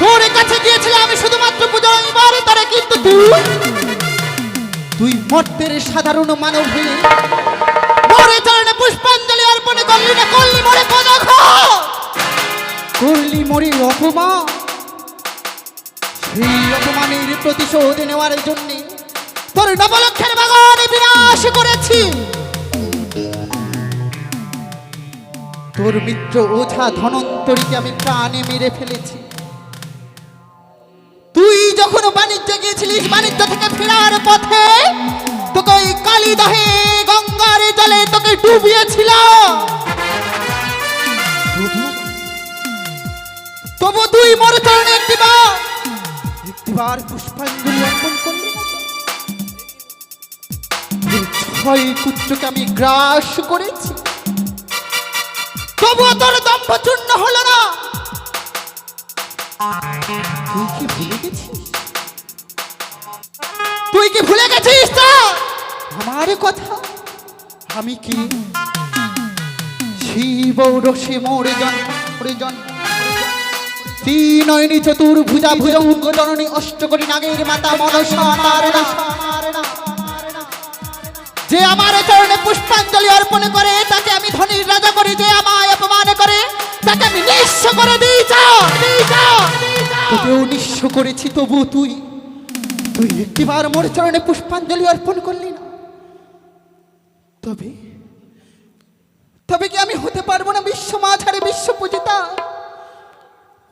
তোর কাছে গিয়েছিলাম আমি শুধুমাত্র পুজোর অঙ্গীকার করে, কিন্তু তুই মর্তের সাধারণ মানব হয়ে মোরে চরণে পুষ্পাঞ্জলি অর্পণ করলি না, করলি মোরে কদখ, করলি মোরে অপমান। সেই অপমানের প্রতিশোধ নেওয়ার জন্য তোর নবলক্ষের বাগান বিনাশ করেছি। তোর মিত্র ওঝা ধনন্তরীকে আমি প্রাণে মেরে ফেলেছি। তুই যখন বাণিজ্য গিয়েছিলিস, বাণিজ্য থেকে ফেরার পথে তোকে ওই কালীদহে গঙ্গার জলে তোকে ডুবিয়েছিল। তবু তুই মোর চরণে একটিবার পুষ্পাঞ্জলি অর্পণ করলি না। ছয় পুত্রকে আমি গ্রাস করেছি, তবুও তোর দম্ভ চূর্ণ হলো না। তুই কি ভুলে গেছিস? তুই কি ভুলে গেছিস তা আমার কথা? আমি কি শিব রসে মোরে জন্ম নয়নি চতুর্ভুজা ভুজঙ্গ জননী অষ্টকোটি নাগের মাতা মনসা নারায়ণা, যে আমার চরণে পুষ্পাঞ্জলি অর্পণ করে তাকে আমি ধনীর রাজা করি, যে আমায় অপমান করে তাকে আমি নিঃস্ব করে দিই। তোকেও নিঃস্ব করেছি, তবু তুই একটিবার মোর চরণে পুষ্পাঞ্জলি অর্পণ করলি না। তবে কি আমি হতে পারবো না বিশ্ব মাঝারে বিশ্ব পূজিতা?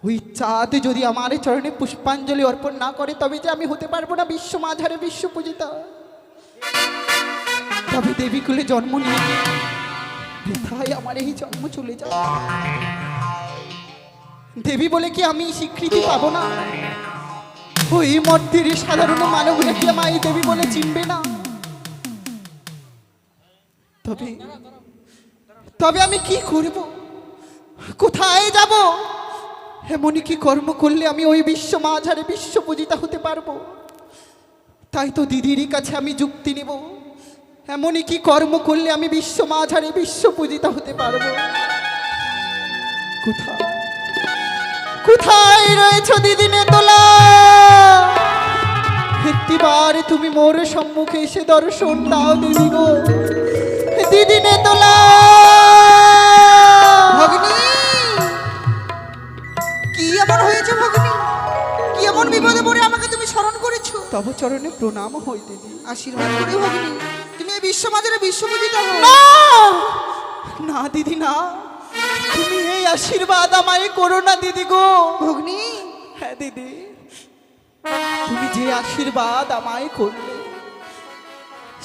ওই চাঁদ যদি আমার চরণে পুষ্পাঞ্জলি অর্পণ না করে, তবে যে আমি হতে পারবো না বিশ্ব মাঝারে বিশ্ব পূজিতা। তবে দেবীকুলে জন্ম নিয়ে কোথায় আমার এই জন্ম চলে যায়? দেবী বলে কি আমি স্বীকৃতি পাবো না? ওই মর্তের সাধারণ মানবরা কি আমায় দেবী বলে চিনবে না? তবে আমি কি করব? কোথায় যাব? এমনই কি কর্ম করলে আমি ওই বিশ্ব মাঝারে বিশ্ব পূজিতা হতে পারবো? তাই তো দিদির কাছে আমি যুক্তি নিব, এমনই কি কর্ম করলে আমি বিশ্ব মাঝারে বিশ্ব পূজিতা হতে পারবো? কোথায় রয়েছো দিদিনে তোলা? একটিবার তুমি মোর সম্মুখে এসে দর্শন দাও দিদি গো, দিদিনে তোলা। ভগিনী, কি এমন হয়েছে ভগিনী? কি এমন বিপদে পড়ে আমাকে তুমি স্মরণ করেছো? তব চরণে প্রণাম হই দিদি। আশীর্বাদ করি ভগিনী, তুমি এই বিশ্ব মাঝারে বিশ্ব পূজিতা হও। না দিদি না, তুমি এই আশীর্বাদ আমায় করো না দিদি গো। ভগিনী, হ্যাঁ দিদি, তুমি যে আশীর্বাদ আমায় করলে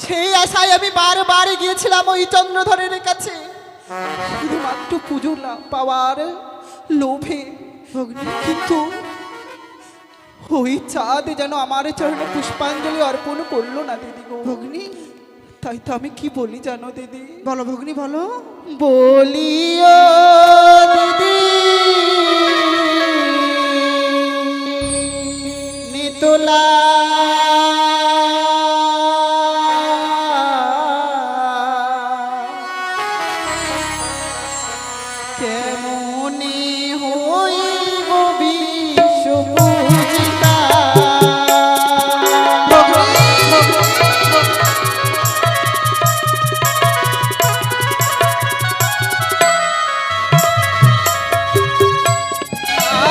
সেই আশায় আমি বারবার গিয়েছিলাম ওই চন্দ্রধরের কাছে, শুধুমাত্র পুজো পাওয়ার লোভে। কিন্তু ওই চাঁদ যেন আমার চরণে পুষ্পাঞ্জলি অর্পণ করলো না দিদি গো। ভগিনী, তাই তো আমি কি বলি জানো দিদি? বলো ভগিনী বলো। বলিও দিদি নিতলা কেমনে হইব বিশ্ব পূজিতা?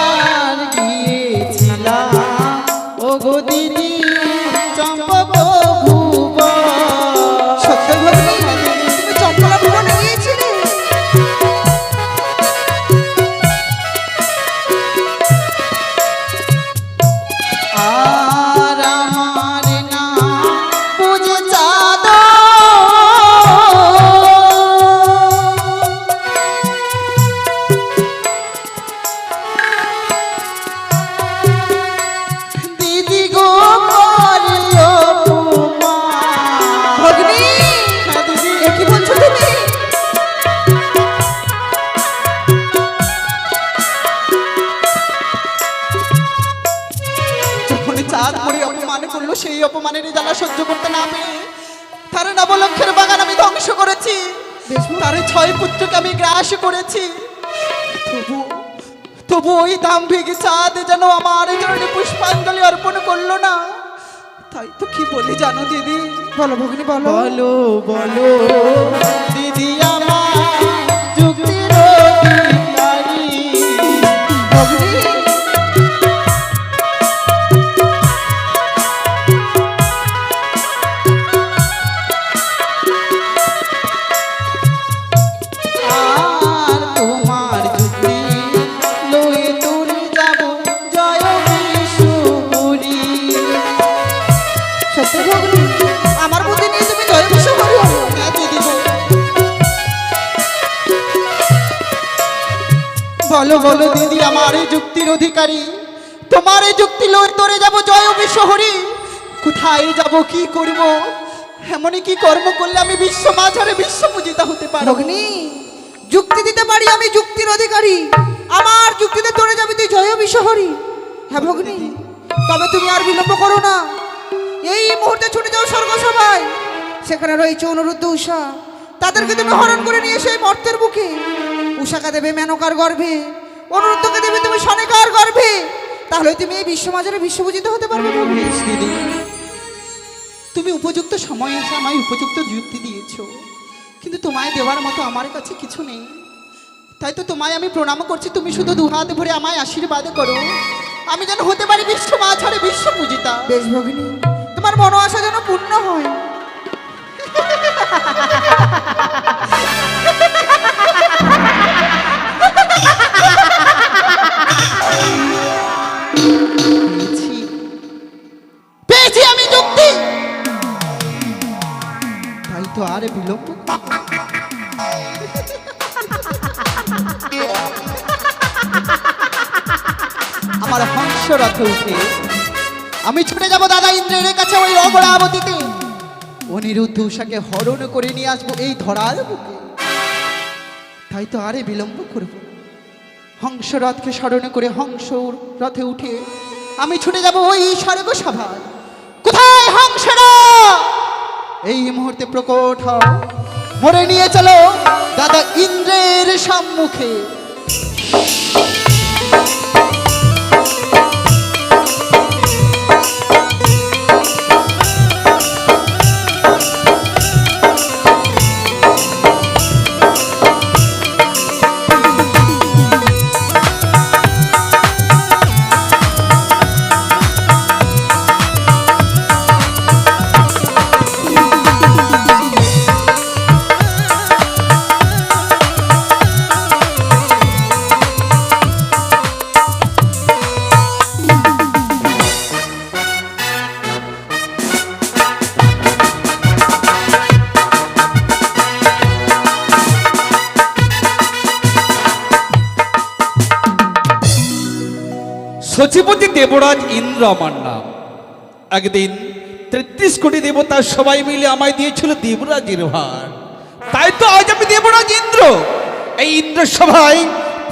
আর গিয়েছিলাম ও গো দিদি চম্পক ভুব। সত্যি ভগিনী, তুমি চম্পলা ভুবনে গিয়েছিলে? আর আমার না বুঝে চাঁদ দিদি গো করিও ভগিনী, দিদি এ কি বলছো তুমি? যখন চাঁদ করে অপমান করলো, সেই অপমানের জ্বালা সহ্য করতে না পেরে তার নবলক্ষের বাগান আমি ধ্বংস করেছি। বেশ। তার 6 পুত্রকে আমি গ্রাস করেছি, তবু তবু ওই দাম্ভিক চাঁদ যেন আমার চরণে পুষ্পাঞ্জলি অর্পণ করলো না। তাই তো কি বলি জানো দিদি? বলো ভগিনী বলো। বলো বলো দিদি আমার যুক্তির অধিকারী। ভগিনী আর তোমার যুক্তি লয়ে তোরে যাব জয় বিশ্বপুরী। সত্যি ভগিনী আমার বুদ্ধি নিয়ে তুমি জয় বিশ্ব করো। হ্যাঁ দিদি গো। বলো বলো দিদি আমার এই যুক্তির অধিকারী, তোমার এই যুক্তি লয়ে তোরে যাব জয় বিশ্বহরি। কোথায় যাব, কি করব, এমনই কি কর্ম করলে আমি বিশ্ব মাঝারে বিশ্ব পূজিতা হতে পারবো? ভগিনী যুক্তি দিতে পারি, আমি যুক্তির অধিকারী। আমার যুক্তিতে তোরে যাবি তুই জয় বিশ্বহরি। হ্যাঁ ভগিনী, তবে তুমি আর বিলম্ব করো না, এই মুহূর্তে ছুটে যাও স্বর্গসভায়। সেখানে রয়েছে অনুরুদ্ধ উষা, তাদেরকে তুমি হরণ করে নিয়ে এসে এই মর্তের বুকে। উষাকে দেবে মেনকার গর্ভে, অনুরুদ্ধকে দেবে তুমি সনেকার গর্ভে। তাহলে তুমি এই বিশ্বমাজারে বিশ্বপূজিত হতে পারবে ভগিনী। বেশ দিদি, তুমি উপযুক্ত সময়ে এসে আমায় উপযুক্ত যুক্তি দিয়েছো, কিন্তু তোমায় দেওয়ার মতো আমার কাছে কিছু নেই। তাই তো তোমায় আমি প্রণাম করছি, তুমি শুধু দুহাত ভরে আমায় আশীর্বাদ করো, আমি যেন হতে পারি বিশ্ব মাঝারে বিশ্ব পূজিতা। বেশ ভগিনী, তোমার মনো আশা যেন পূর্ণ হয়। পেয়েছি, পেয়েছি আমি যুক্তি। তাই তো আর বিলম্ব আমার হংস রথে উঠে আমি ছুটে যাব দাদা ইন্দ্রের কাছে, ওই অমরাবতীতে অনিরুদ্ধ উষাকে হরণ করে নিয়ে আসবো এই ধরার বুকে। তাই তো আরে বিলম্ব করব না। হংস রথকে স্মরণ করে হংস রথে উঠে আমি ছুটে যাব ওই স্বর্গ সভায়। কোথায় হংসরা? এই মুহূর্তে প্রকট হও, মরে নিয়ে চলো দাদা ইন্দ্রের সম্মুখে। সচিপতি দেবরাজ ইন্দ্র আমার নাম। একদিন 33 কোটি দেবতা সবাই মিলে আমায় দিয়েছিল দেবরাজের ভার। তাই তো আজ আমি দেবরাজ ইন্দ্র। এই ইন্দ্র সভায়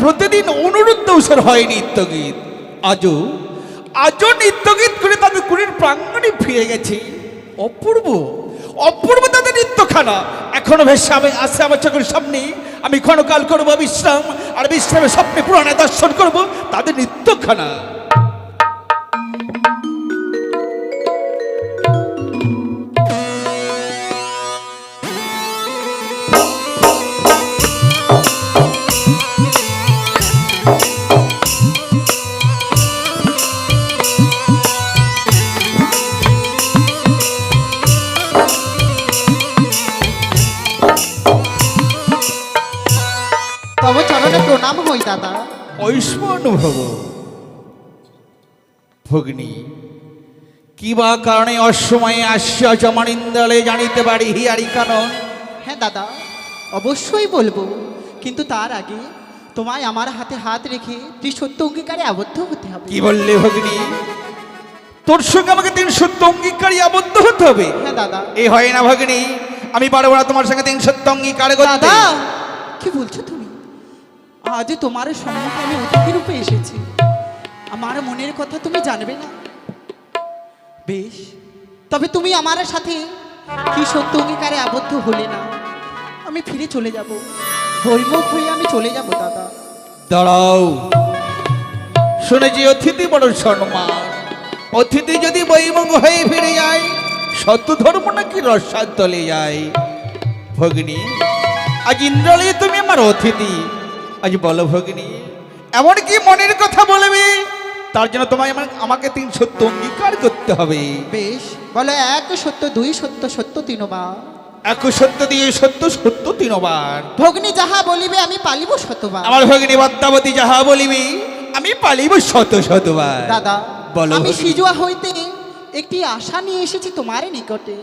প্রতিদিন অনুরুদ্ধ উষার হয় নিত্যগীত। আজও নিত্যগীত করে তাদের কুড়ির প্রাঙ্গণে ফিরে গেছে। অপূর্ব অপূর্ব তাদের নিত্যখানা এখনো ভেসে আসে আমার চোখের সামনে। আমি ক্ষণকাল করবো বিশ্রাম, আর বিশ্রামের স্বপ্নে পুরাণে দর্শন করব তাদের নিত্যখানা। তব চরণে প্রণাম হই দাদা। ঐষ্মনুভব ভগ্নী, কিবা কারণে অসময়ে আসিয়া জমানিন্দালে জানিতে পারি হিয়ারি কানন? হ্যাঁ দাদা, অবশ্যই বলবো, কিন্তু তার আগে তোমায় আমার হাতে হাত রেখে ত্রিসত্য অঙ্গীকারে আবদ্ধ হতে হবে। কি বললে ভগ্নী? তোর সঙ্গে আমাকে 300 অঙ্গীকারী আবদ্ধ হতে হবে? হ্যাঁ দাদা। এ হয় না ভগ্নী, আমি পারবো না তোমার সঙ্গে 300 অঙ্গীকার করতে। দাদা কি বলছো তুমি? আজ তোমার সম্মুখে আমি অতিথি রূপে এসেছি, আমার মনের কথা তুমি জানবে না? বেশ, তবে তুমি আমার সাথে কি সত্য অঙ্গীকারে আবদ্ধ হলে না, আমি ফিরে চলে যাব, বৈমুখ হয়ে আমি চলে যাব দাদা। দাঁড়াও, শুনেছি অতিথি বড় সম্মান। অতিথি যদি বৈমুখ হয়ে ফিরে যায়, সত্য ধর্ম নাকি রসাদ তলে যায়। ভগিনী, আজ ইন্দ্রালয়ে তুমি আমার অতিথি। আজ বলো ভগিনী, এমন কি মনের কথা বলবে, তার জন্য তোমায় আমাকে 3 সত্য অঙ্গীকার করতে হবে। বেশ, বলো 1 সত্য, 2 সত্য, সত্য 3 বার। 1 সত্য দিয়ে সত্য, সত্য 3 বার। ভগ্নী যাহা বলিবে আমি পালিব শতবার। আমার ভগিনী পদ্মাবতী যাহা বলিবি আমি পালিব শত শতবার। দাদা, বলো আমি ভগিনী। সিজুয়া হইতে একটি আশা নিয়ে এসেছি তোমার নিকটে।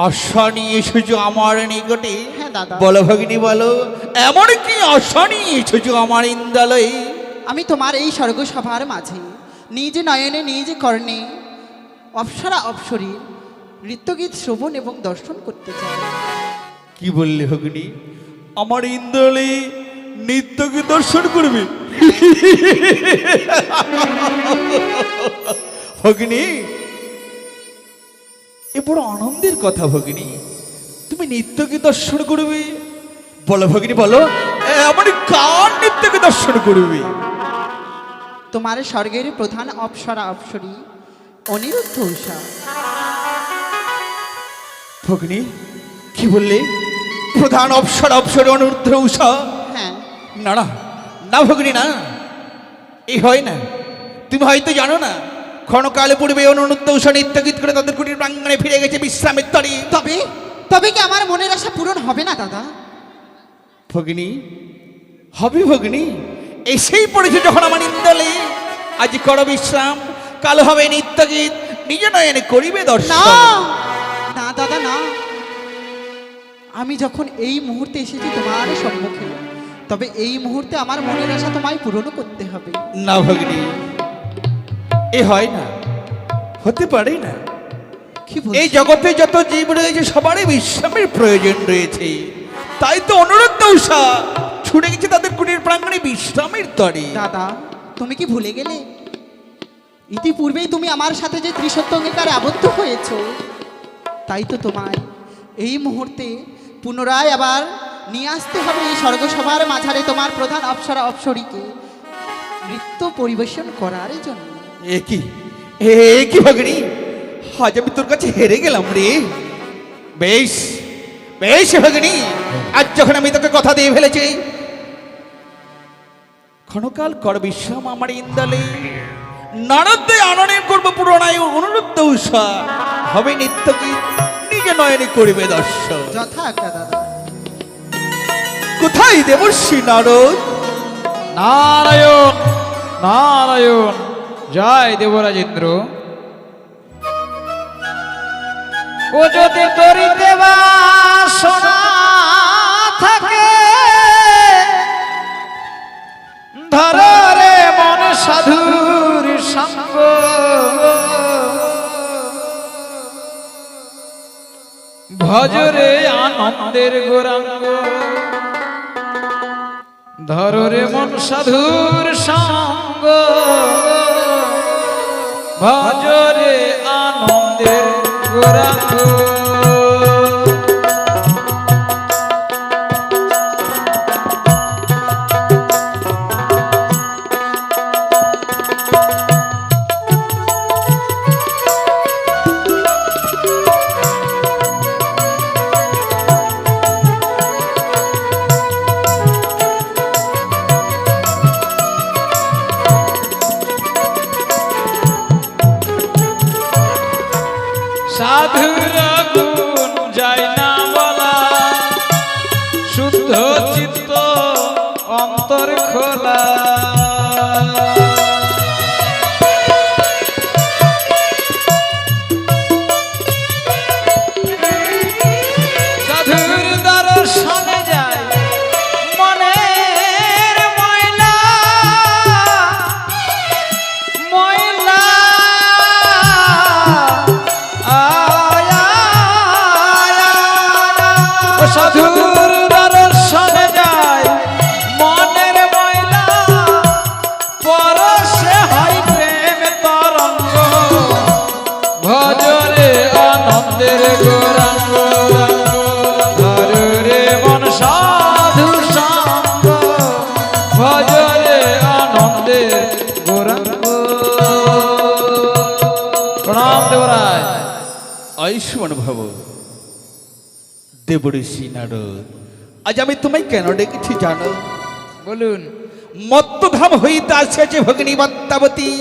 আশা নিয়ে এসেছো আমার নিকটে? হ্যাঁ দাদা। বলো ভগিনী বলো, এমন কি আশা নিয়ে এসেছো আমার ইন্দ্রালয়ে? আমি তোমার এই স্বর্গসভার মাঝে নিজ নয়নে নিজ কর্ণে অপ্সরা অপ্সরীর নৃত্যগীত শ্রবণ এবং দর্শন করতে চাই। কি বললে ভগিনী? আমার ইন্দ্রালয়ে নিত্যকে দর্শন করবে? ভগিনী, এ বড় আনন্দের কথা ভগিনী, তুমি নিত্যকে দর্শন করবে? বলো ভগিনী বলো, এমন কার নিত্যকে দর্শন করবে? তোমার স্বর্গের প্রধান অপ্সরা অপ্সরী অনিরুদ্ধ উষা। ভগিনী, কি বললে? প্রধান অপ্সর অপ্সর অনুরুদ্ধ উষা? হ্যাঁ। না না না ভগিনী, না, এই হয় না। তুমি হয়তো জানো না, ক্ষণকাল পূর্বে অনুরুদ্ধ উষা নিত্যগীত করে তাদের কুটির প্রাঙ্গণে ফিরে গেছে বিশ্রামের তরে। তবে তবে কি আমার মনের আশা পূরণ হবে না দাদা? ভগিনী, হবে ভগিনী। এসেই পড়েছে যখন আমার ইন্দ্রালে। আজ করো বিশ্রাম, কাল হবে নিত্যগীত, নিজ নয়নে করিবে না দর্শন। না দাদা না, আমি যখন এই মুহূর্তে এসেছি তোমার সম্মুখে, তবে এই মুহূর্তে আমার মনের আশা তোমায় পূরণ করতে হবে। না ভগিনী, এ হয় না, হতে পারে না। কি এই বলছো? জগতে যত জীব রয়েছে সবারই বিশ্রামের প্রয়োজন রয়েছে। তাই তো অনুরুদ্ধ উষা ছুটে গেছে তাদের কুটির প্রাঙ্গণে বিশ্রামের তরে। দাদা, তুমি কি ভুলে গেলে ইতিপূর্বেই তুমি আমার সাথে যে ত্রিসত্য অঙ্গীকারে আবদ্ধ হয়েছো? তাই তো তোমায় এই মুহূর্তে পুনরায় আবার নিয়ে আসতে হবে এই স্বর্গসভার মাঝারে তোমার প্রধান অপ্সরা অপ্সরীকে নৃত্য পরিবেশন করার জন্য। এ কি, এ কি ভগিনী, আজ আমি তোর কাছে হেরে গেলাম রে। বেশ বেশ ভগিনী, আজ যখন আমি তোকে কথা দিয়ে ফেলেছি, ক্ষণকাল কর বিশ্রাম আমার ইন্দ্রালে। নারদে আননে করবো পুরনায় অনুরুদ্ধ উষা, হবে নিত্যগীত, নিজে নয়নে করিবে দর্শন। যথা আজ্ঞা দাদা। কোথায় দেবর্ষি নারদ? নারায়ণ নারায়ণ, জয় দেবরাজেন্দ্র। ও যদি করিতে বাসনা থাকে, ধর রে মন সাধুর সঙ্গ, ভজরে আনন্দের গৌরাঙ্গ। ধর রে মন সাধুর সঙ্গ, ভজরে আনন্দের গৌরাঙ্গ। সাধুর গুণ যায় না বলা, শুদ্ধ চিত্ত অন্তর খোলা। সাধুর দর্শনে যায় মনের ময়লা, ময়লা সাধুর দর্শনে যায় মনের ময়লা, পরশে হয় প্রেম তরঙ্গ, ভজরে আনন্দের গৌরাঙ্গ। ধর রে মন লক্ষ্মণ ভব দেবঋষি নারদ, আজ আমি তোমায় কেন ডেকেছি জানো? বলুন। মত্তধাম হইতে আসিয়াছে ভগিনী পদ্মাবতী,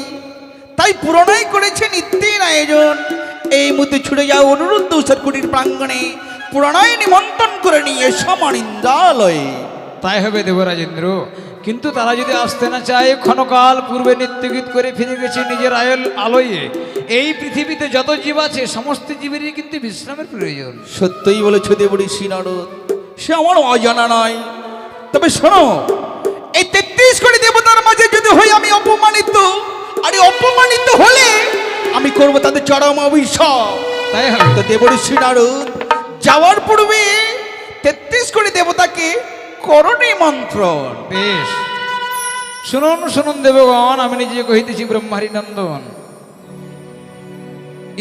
তাই পুরনাই করেছে নিত্যের আয়োজন। এই মুহূর্তে ছুটে যাও অনুরুদ্ধ উষারকুটির প্রাঙ্গণে, পুরনায় নিমন্ত্রণ করে নিয়ে সমান ইন্দ্রালয়ে। তাই হবে দেবরাজেন্দ্র, কিন্তু তারা যদি আসতে না চায়, ক্ষণকাল পূর্বে নৃত্যগীত করে ফিরে গেছে নিজের আলোয়ে। এই পৃথিবীতে যত জীব আছে সমস্ত জীবেরই কিন্তু বিশ্রামের প্রয়োজন। সত্যই বলেছ দেবঋষি নারদ, সে আমার অজানা নয়। তবে শোনো, এই 33 কোটি দেবতার মাঝে যদি হই আমি অপমানিত, আর এই অপমানিত হলে আমি করব তাদের চরম অভিশাপ। তাই হবে। তো দেবঋষি নারদ, যাওয়ার পূর্বে 33 কোটি দেবতাকে করণে মন্ত্রণ। বেশ, শুনুন শুনুন দেবগণ, আমি নিজে কহিতেছি ব্রহ্মারি নন্দন।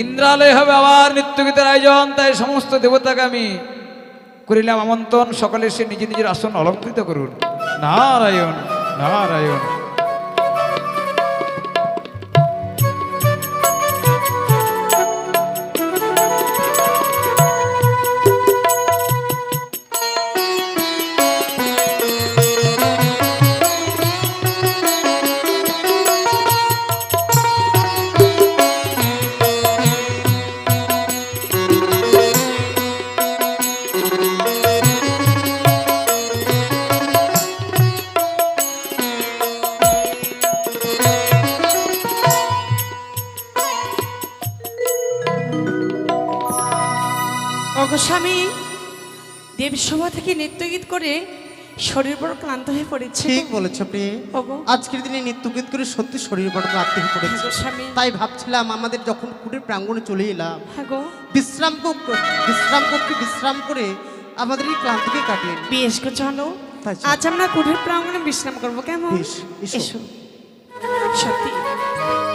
ইন্দ্রালয় হবে আবার নৃত্যগীতের আয়োজন, তাই সমস্ত দেবতাকে আমি করিলাম আমন্ত্রণ, সকলে সে নিজে নিজের আসন অলঙ্কৃত করুন। নারায়ণ নারায়ণ। স্বামী, দেবসভা থেকে নৃত্যগীত করে শরীর বড় ক্লান্ত হয়ে পড়েছে। ঠিক বলেছ প্রিয়ে, ওগো। আজকের দিনে নৃত্যগীত করে সত্যি শরীর বড় ক্লান্ত হয়ে পড়েছে। হ্যাঁ গো স্বামী। তাই ভাবছিলাম আমাদের যখন কুটির প্রাঙ্গণে চলে এলাম, হ্যাঁ গো, বিশ্রাম করতে বিশ্রাম করে আমাদের এই ক্লান্তিকে কাটিয়ে নিই। বেশ গো, চলো তাই চলো। আজ আমরা কুঠির প্রাঙ্গণে বিশ্রাম করবো, কেমন? বেশ, এসো। এসো। সত্যি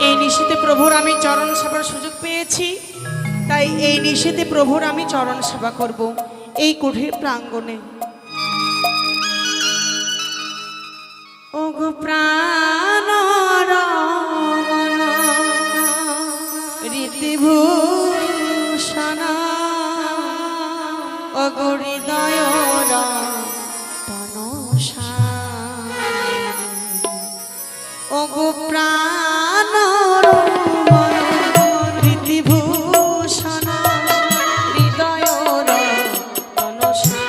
এই নিশীতে প্রভুর আমি চরণ সেবার সুযোগ পেয়েছি, তাই এই নিশীতে প্রভুর আমি চরণ সেবা করব এই কুঠির প্রাঙ্গণে। ওগো প্রাণ রমণ রীতিভূষণ, ওগো হৃদয় রতনসা, ওগো প্রাণ রমণ রীতিভূষণ, হৃদয় রতনসা।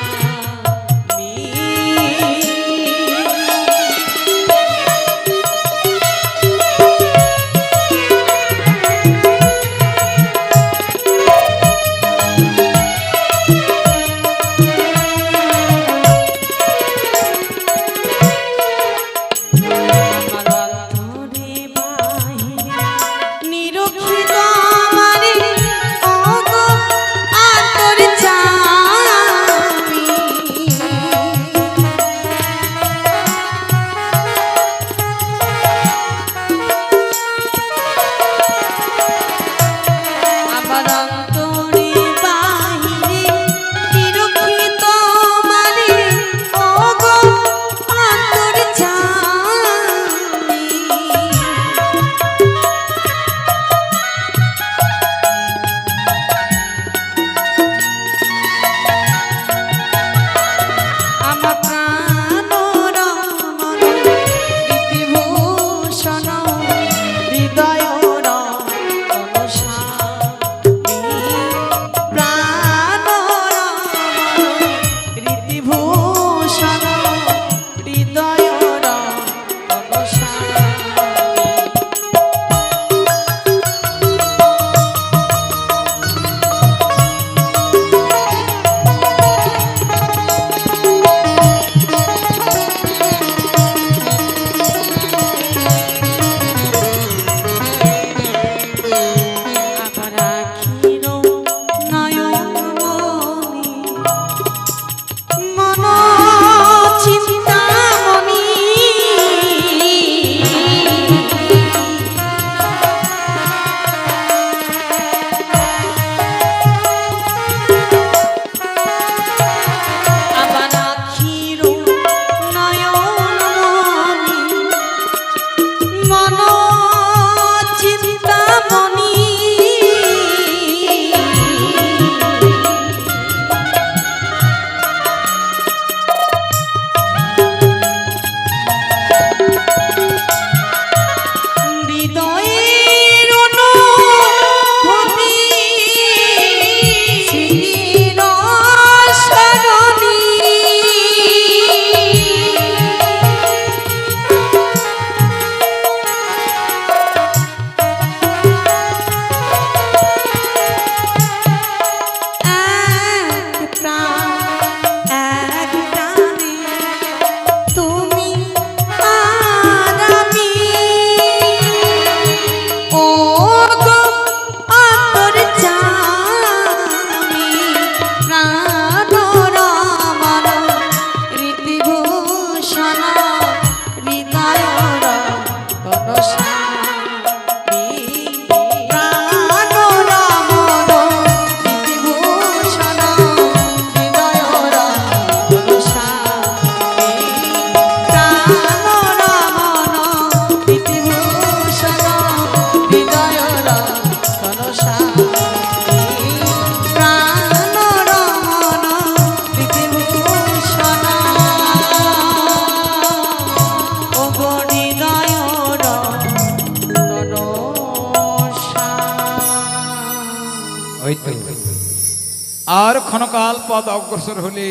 ক্ষণকাল পদ অগ্রসর হলে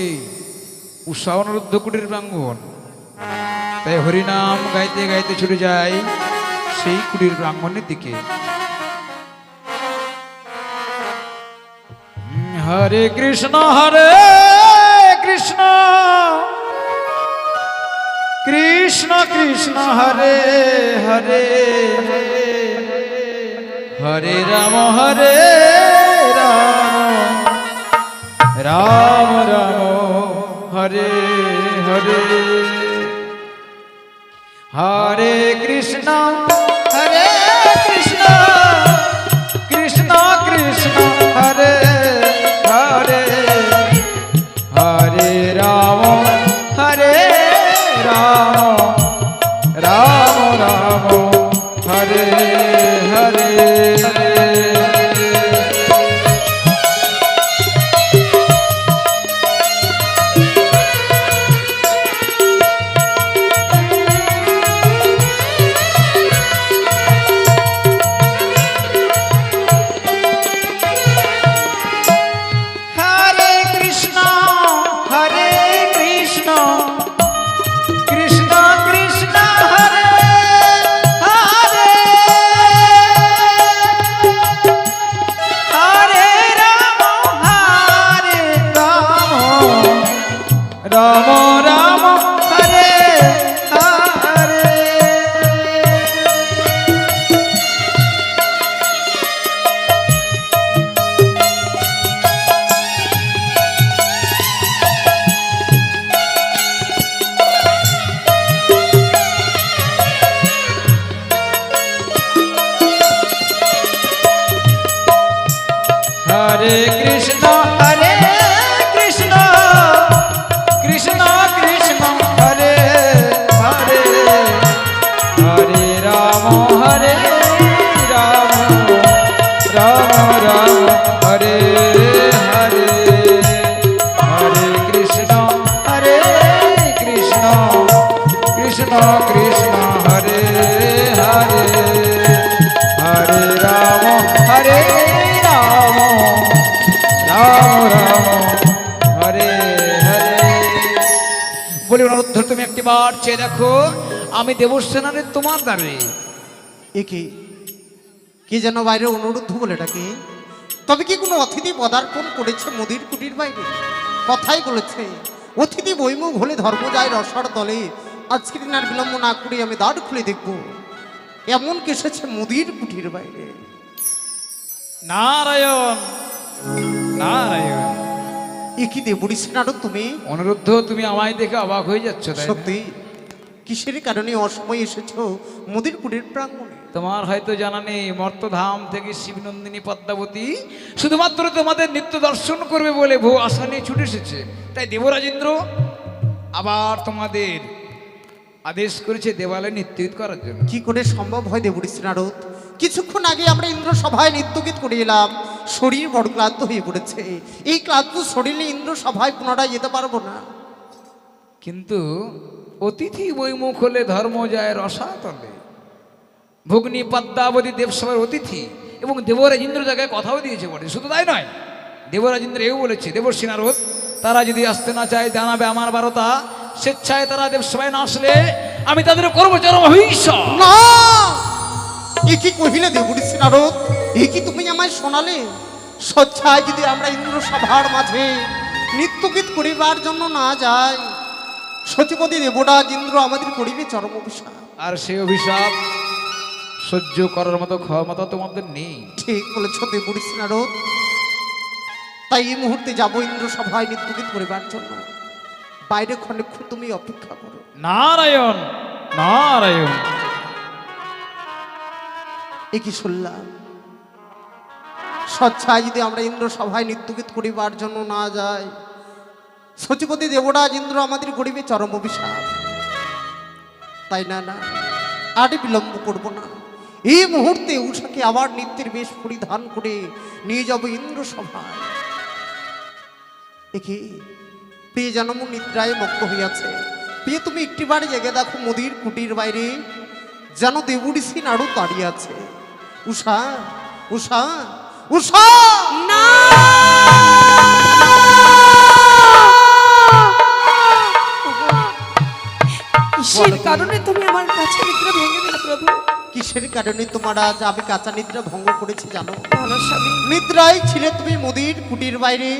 উষা অনুরুদ্ধ কুটির প্রাঙ্গণ। তাই হরিনাম গাইতে গাইতে ছুটে যায় সেই কুটির প্রাঙ্গণের দিকে। হরে কৃষ্ণ কৃষ্ণ কৃষ্ণ কৃষ্ণ হরে হরে হরে রাম রাম রাম হরে হরে হরে কৃষ্ণ কৃষ্ণ কৃষ্ণ কৃষ্ণ হরে হরে হরে রাম রাম রাম হরে হরে রাম রাম হরে হরে হরে কৃষ্ণ কৃষ্ণ কৃষ্ণ কৃষ্ণ হরে হরে হরে রাম রাম রাম হরে হরে হরে কৃষ্ণ কৃষ্ণ কৃষ্ণ কৃষ্ণ হরে হরে হরে রাম রাম রাম হরে হরে। বলি অনুরোধ, তুমি একটি বার চেয়ে দেখো, আমি দেবসেনারে তোমার দ্বারে। একে কে যেন বাইরে অনুরোধ বলে ডাকে? তবে কি কোনো অতিথি পদার্পণ করেছে মোদির কুটির বাইরে? কথাই বলেছে অতিথি বৈমুখ হলে ধর্ম যায় রসার দলে। আজকের দিন আর বিলম্ব না করে আমি দ্বার খুলে দেখব এমন কে এসেছে মোদির কুটির বাইরে। নারায়ণ নারায়ণ। এ কি দেবরী সেনারও তুমি? অনুরুদ্ধ, তুমি আমায় দেখে অবাক হয়ে যাচ্ছ, তাই না? সত্যি কিসের কারণে অসময়ে এসেছো মোদির কুটির প্রাঙ্গণে? তোমার হয়তো জানা নেই, মর্তধাম থেকে শিবনন্দিনী পদ্মাবতী শুধুমাত্র তোমাদের নিত্য দর্শন করবে বলে বহু আশা নিয়ে ছুটে এসেছে। তাই দেবরাজেন্দ্র আবার তোমাদের আদেশ করেছে দেবালয় নিত্যগীত করার জন্য। কি করে সম্ভব হয় দেবরী সেনারদ? কিছুক্ষণ আগে আমরা ইন্দ্র সভায় নৃত্যগীত করে এলাম, শরীর বড় ক্লান্ত হয়ে পড়েছে। এই ক্লান্ত শরীরে ইন্দ্র সভায় পুনরায় যেতে পারবো না। কিন্তু অতিথি বৈমুখ হলে ধর্ম যায় রসাতলে। ভগ্নী পদ্মাবতী দেবসভার অতিথি এবং দেবরাজেন্দ্র জায়গায় কথাও দিয়েছে বটে। শুধু তাই নয়, দেবরাজেন্দ্র এও বলেছে দেবর্ষি নারদ তারা যদি আসতে না চায় জানাবে আমার বারতা। স্বেচ্ছায় তারা দেবসভায় না আসলে আমি তাদের করবো চরম হিংসা। না, এ কি কহিলে দেবরী সেনারদ? এ কি তুমি আমায় শোনালে? স্বেচ্ছায় যদি আমরা ইন্দ্র সভার মাঝে নৃত্যগীত করিবার জন্য না যাই, সচিপতি দেবরাজ ইন্দ্র আমাদের করিবে চরম অভিশাপ। আর সেই অভিশাপ সহ্য করার মতো ক্ষমতা তোমাদের নেই। ঠিক বলেছ দেবরী সেনারদ। তাই এই মুহূর্তে যাবো ইন্দ্র সভায় নৃত্যগীত করিবার জন্য। বাইরে ক্ষণিক্ষণ তুমি অপেক্ষা করো। নারায়ণ নারায়ণ। এ কি শুনলাম? স্বেচ্ছায় যদি আমরা ইন্দ্র সভায় নৃত্যগীত করিবার জন্য না যাই, সচিপতি দেবরাজ ইন্দ্র আমাদের করিবে চরম অভিশাপ। তাই না, না আর বিলম্ব করব না। এই মুহূর্তে উষাকে আবার নৃত্যের বেশ পরিধান করে নিয়ে যাব ইন্দ্র সভায়। একে পেয়ে জন্ম নিদ্রায় মগ্ন হইয়াছে। পেয়ে তুমি একটিবার জেগে দেখো মোদির কুটির বাইরে যেন দেবরী সেনারদ দাঁড়িয়ে আছে। উষা উষা উষা না কিসের কারণে তুমি আমার কাছে নিদ্রা ভেঙে দিলে প্রভু? কিসের কারণে তোমার আজ আমি কাঁচা নিদ্রা ভঙ্গ করেছি জানো? বলো স্বামী। নিদ্রায় ছিলে তুমি মোদির কুটির বাইরে,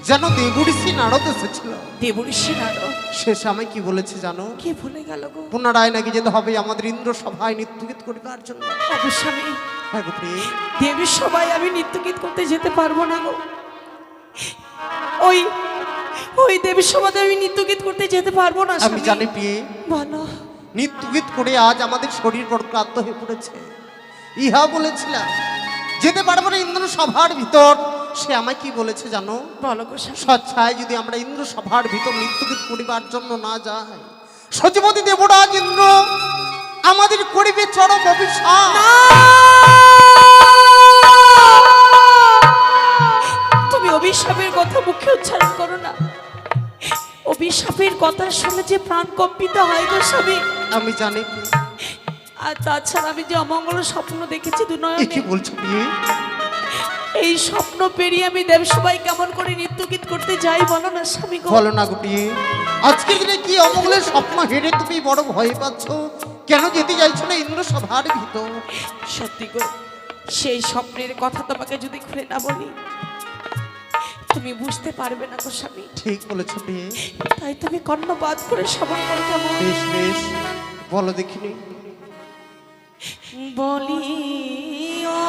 যেন দেবঋষি নারদ এসেছিল। দেবঋষি নারদ শেষ আমি কি বলেছে জানো? কে ভুলে গেল গো? পুনরায় নাকি যেতে হবে আমাদের ইন্দ্র সভায় নৃত্যগীত করিবার জন্য। অবশ্যই হ্যাঁ গো প্রিয়ে, দেবীর সবাই আমি নৃত্যগীত করতে যেতে পারবো না গো। ওই ওই দেবীর সভাতে আমি নৃত্যগীত করতে যেতে পারবো না আমি স্বামী। জানি প্রিয়ে, বলো। নৃত্যগীত করে আজ আমাদের শরীর বড় ক্লান্ত হয়ে পড়েছে। ইহা বলেছিলাম যেতে পারবো না ইন্দ্র সভার ভিতর। সে আমায় কি বলেছে জানো? বলো গো স্বামী। স্বেচ্ছায় যদি আমরা ইন্দ্র সভার ভিতর নৃত্যগীত করিবার জন্য না যাই, সচিবতী দেবরাজ ইন্দ্র আমাদের করিবে চরম অভিশাপ। তুমি অভিশাপের কথা মুখে উচ্চারণ করো না। অভিশাপের কথা শুনে যে প্রাণ কম্পিত হয় গো স্বামী। আমি জানি আর তাছাড়া আমি যে অমঙ্গল স্বপ্ন দেখেছি এ দুনয়নে, কি বলছো প্রিয়ে? এই স্বপ্ন পেরিয়ে আমি দেবসভায় কেমন করে নৃত্যগীত করতে যাই বলো না স্বামী গো। বলো না গুটিয়ে, আজকের দিনে কি অমঙ্গলের স্বপ্ন হেরে তুমি বড় ভয় পাচ্ছ? কেন যেতে চাইছো না ইন্দ্র সভার ভিতর? সত্যি গো, সেই স্বপ্নের কথা তোমাকে যদি খুলে না বলি তুমি বুঝতে পারবে না গো স্বামী। ঠিক বলেছো প্রিয়ে। তাই তুমি কর্ণপাত করে শ্রবণ করো কেমন? বেশ বেশ, বলো দেখিনি। বলি ও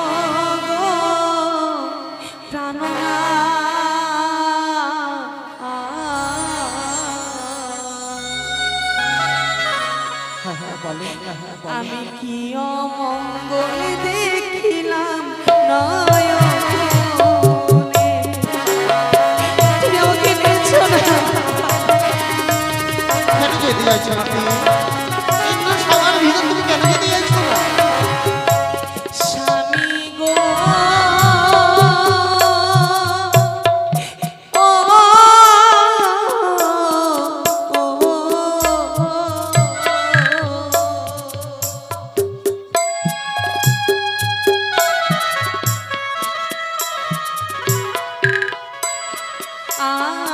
গো হ্যাঁ হ্যাঁ বলো, হ্যাঁ হ্যাঁ বলো। আমি কি অমঙ্গল দেখিলাম নয়নে। তুমি আমাকে নিয়েছো না। কেন যেতে চাইছো না প্রিয়ে? ইন্দ্র সভার ভিতর তুমি কেন যেতে চাইছো না? স্বামী গো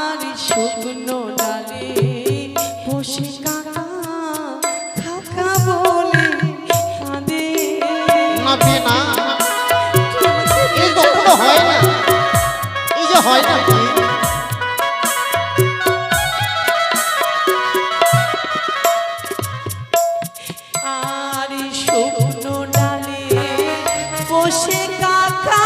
আর শুকনো ডালে বসে কাকা কাকা বলে কাঁদে। না প্রিয়ে না, এই কখনো হয় না, এই যে হয় না প্রিয়ে। আর শুকনো ডালে বসে কাকা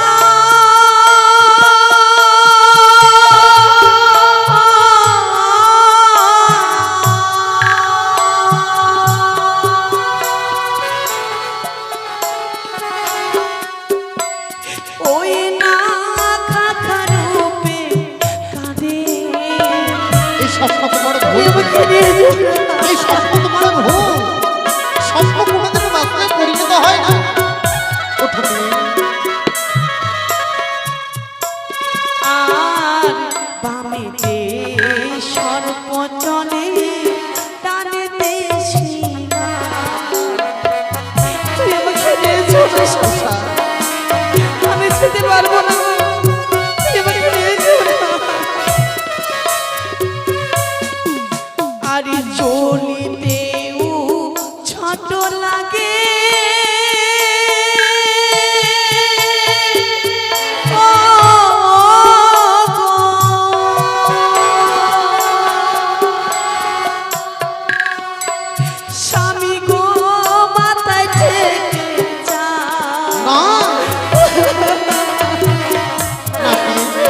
ওই না কাকা রূপে কাঁদে। এই স্বপ্ন তোমার ভুল, এই স্বপ্ন তোমার ভুল। স্বপ্ন কোনোদিন বাস্তবে পরিণত হয় না। ওঠো প্রিয়ে। আর বামেতে সর্প চলে ডানেতে শ্রীরাম। তুই আমাকে নিয়েছো না স্বামী। আমি যেতে পারবো না। তুই আমাকে নিয়েছো না। আর চলিতেও ছোট লাগে ও গো। স্বামী গো মাথায় থেকে যা। না না প্রিয়ে,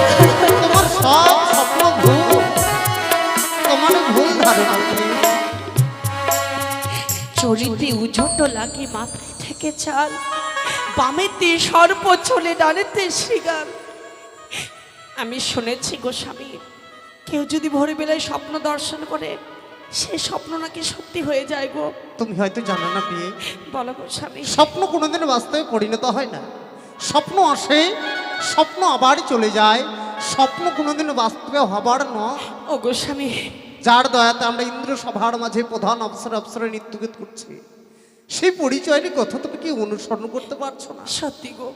তোমার সব স্বপ্ন ভুল, তোমার ভুল ধারণা প্রিয়ে। চরিতে উঝট লাগে মাথায় থেকে চাল, বামেতে সর্প চলে ডানেতে শ্রীগাল। আমি শুনেছি গো স্বামী, কেউ যদি ভোরে বেলায় স্বপ্ন দর্শন করে সে স্বপ্ন নাকি সত্যি হয়ে যায় গো। তুমি হয়তো জানো না প্রিয়ে, বলো গো স্বামী। স্বপ্ন কোনোদিন বাস্তবে পরিণত হয় না। স্বপ্ন আসে, স্বপ্ন আবার চলে যায়। স্বপ্ন কোনোদিন বাস্তবে হবার নয়। ও গো স্বামী, যার দয়াতে আমরা ইন্দ্র সভার মাঝে প্রধান অবসরে নৃত্যগীত করছি, সেই পরিচয়ের কথা তুমি কি অনুসরণ করতে পারছো না? সত্যি গো,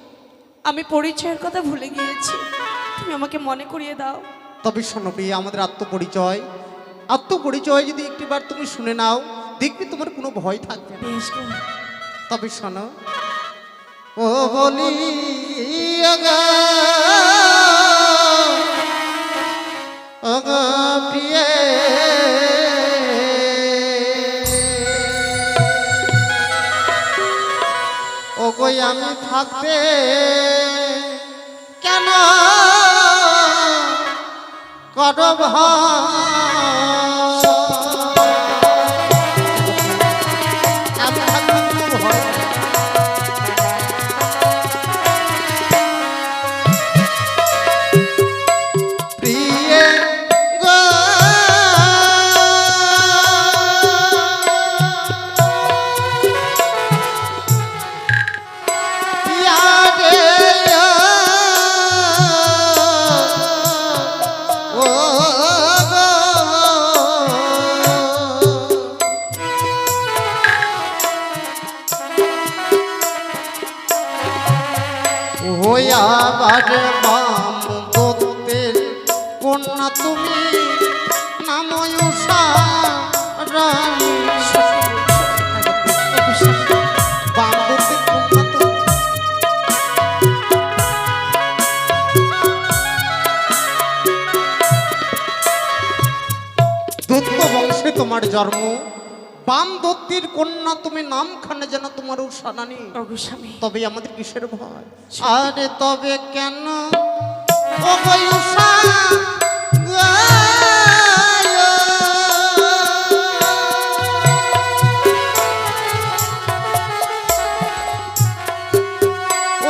আমি পরিচয়ের কথা ভুলে গিয়েছি। তুমি আমাকে মনে করিয়ে দাও। তবে শোনো প্রিয়ে, আমাদের আত্মপরিচয় যদি একটিবার তুমি শুনে নাও, দেখবি তোমার কোনো ভয় থাকবে না। বেশ গো। তবে শোনো, ও বলি আগা আগা প্রিয়ে ও কই আমি থাকতে কেন করো ভয়? আমি থাকতে কোনো ভয় নেই। প্রিয়ে গো ইয়ারে ও গো ওই আবার বাম দত্তের কন্যা তুমি নাময়ুষা রানী। বাম দত্তের কন্যা তুমি। দত্ত বংশে তোমার জন্ম, বাম দত্তির কন্যা তুমি, নামখানে যেন তোমার উষা রানী। ওগো স্বামী, তবে আমাদের কিসের ভয়? আরে তবে কেন ও গো উষা গায়?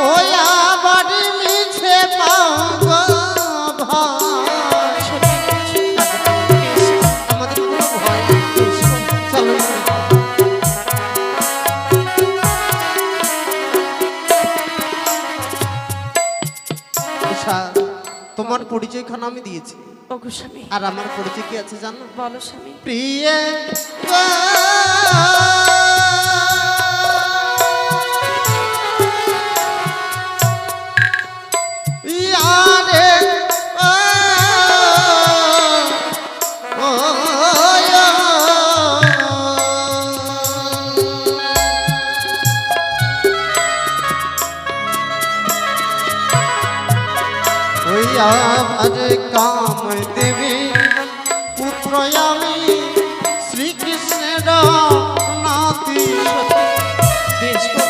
ওই আবার মিছে পাও গো ভয়। আমাদের কোনো ভয় নেই। চলো উষা, তোমার পরিচয়খানা আমি দিয়েছি, ওগো স্বামী, আর আমার পরিচয় কি আছে জানো? বলো স্বামী। প্রিয়ে গো ইয়ারে ও ও ওই আমার কাম দেবী পুত্র আমি শ্রীকৃষ্ণের নাতি। বেশ গো।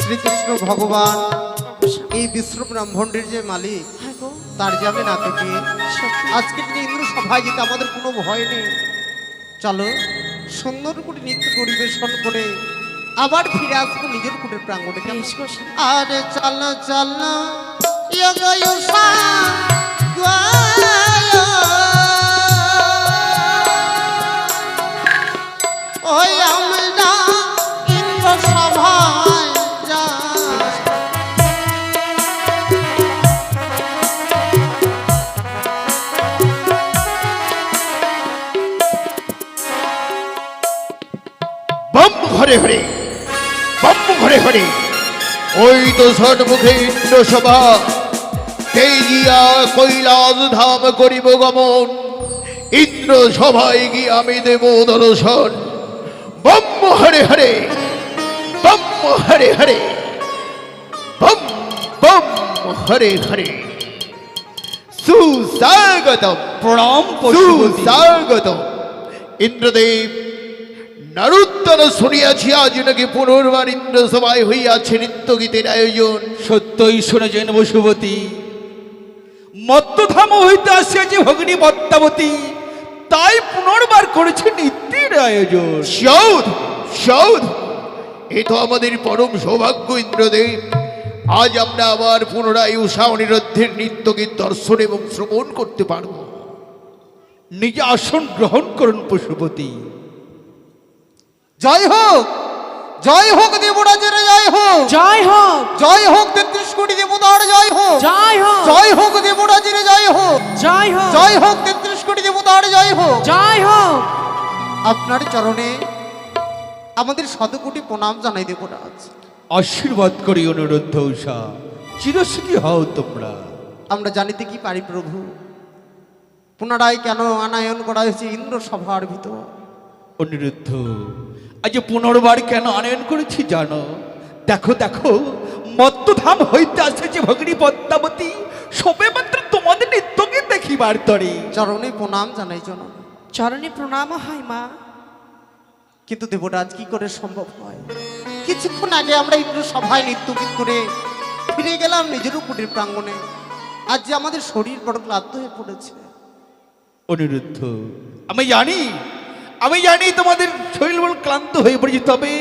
শ্রীকৃষ্ণ ভগবান ওগো স্বামী, এই বিশ্ব ব্রহ্মাণ্ডের যে মালিক, হ্যাঁ গো, তার যে আমি নাতিকে সত্যি। আজকে ইন্দ্র সভায় যেতে আমাদের কোনো ভয় নেই। চলো সুন্দর করে নৃত্য পরিবেশন করে আবার ফিরে আসবো নিজের কুটির প্রাঙ্গণে। কেমন? বেশ গো স্বামী। আরে চলো চলো ইয়োগো উষা গায়। ওই আমরা ইন্দ্র সভায় যাই। বম ঘরে ঘরে, বম ঘরে ঘরে, ওই তো সন্মুখে ইন্দ্র সভা, সেই গিয়া কৈলাস ধাম করিব গমন, ইন্দ্র সভায় গিয়ে আমি দেব দর্শন। Bomb Hare Hare, bomb Hare Hare, bomb bomb Hare Hare. সুস্বাগতম, প্রণাম পশুপতি। সুস্বাগতম। ইন্দ্রদেব, নারুত্তর শুনিয়াছি আজ নাকি পুনর্বার ইন্দ্র সভায় হইয়াছে নৃত্য গীতের আয়োজন। সত্যই শুনেছেন বসুবতী, মত্তধাম হইতে আসিয়াছে ভগিনী পদ্মাবতী, তাই পুনর্বার করেছে নৃত্যের আয়োজন। সৌধ সৌধ, এ তো আমাদের পরম সৌভাগ্য ইন্দ্রদেব। আজ আমরা আবার পুনরায় উষা অনিরুদ্ধের নৃত্য গীত দর্শন এবং শ্রবণ করতে পারব। নিজে আসন গ্রহণ করুন পশুপতি। জয় হোক, জয় হোক দেবরাজের জয় হোক, জয় হোক, জয় হোক 33 কোটি দেবতার জয় হোক, জয় হোক, জয় হোক দেবরাজের জয় হোক, জয় হোক, জয় হোক 33 কোটি দেবতার জয় হোক। জয় হোক। আপনার চরণে আমাদের শতকোটি প্রণাম জানাই দেবরাজ। আশীর্বাদ করি অনুরুদ্ধ উষা, চিরসুখী হও তোমরা। আমরা জানিতে কি পারি প্রভু, পুনরায় কেন আনায়ন করা হয়েছে ইন্দ্র সভার ভিতর? অনিরুদ্ধ, আজ পুনর্বার কেন আনয়ন করেছি জানো? দেখো দেখো, মত্তধাম হইতে আসেছে ভগিনী পদ্মাবতী, সবে মাত্র তোমাদের নৃত্যকে দেখিবার তরে। চরণে প্রণাম জানাই জননী। চরণে প্রণাম হয় মা। কিন্তু দেবরাজ কি করে সম্ভব হয়? কিছুক্ষণ আগে আমরা ইন্দ্র সভায় নৃত্যগীত করে ফিরে গেলাম নিজের কুটির প্রাঙ্গণে। আজ যে আমাদের শরীর বড় ক্লান্ত হয়ে পড়েছে। অনিরুদ্ধ, আমি জানি তোমাদের শরীর বল ক্লান্ত হয়ে পড়েছে, তবে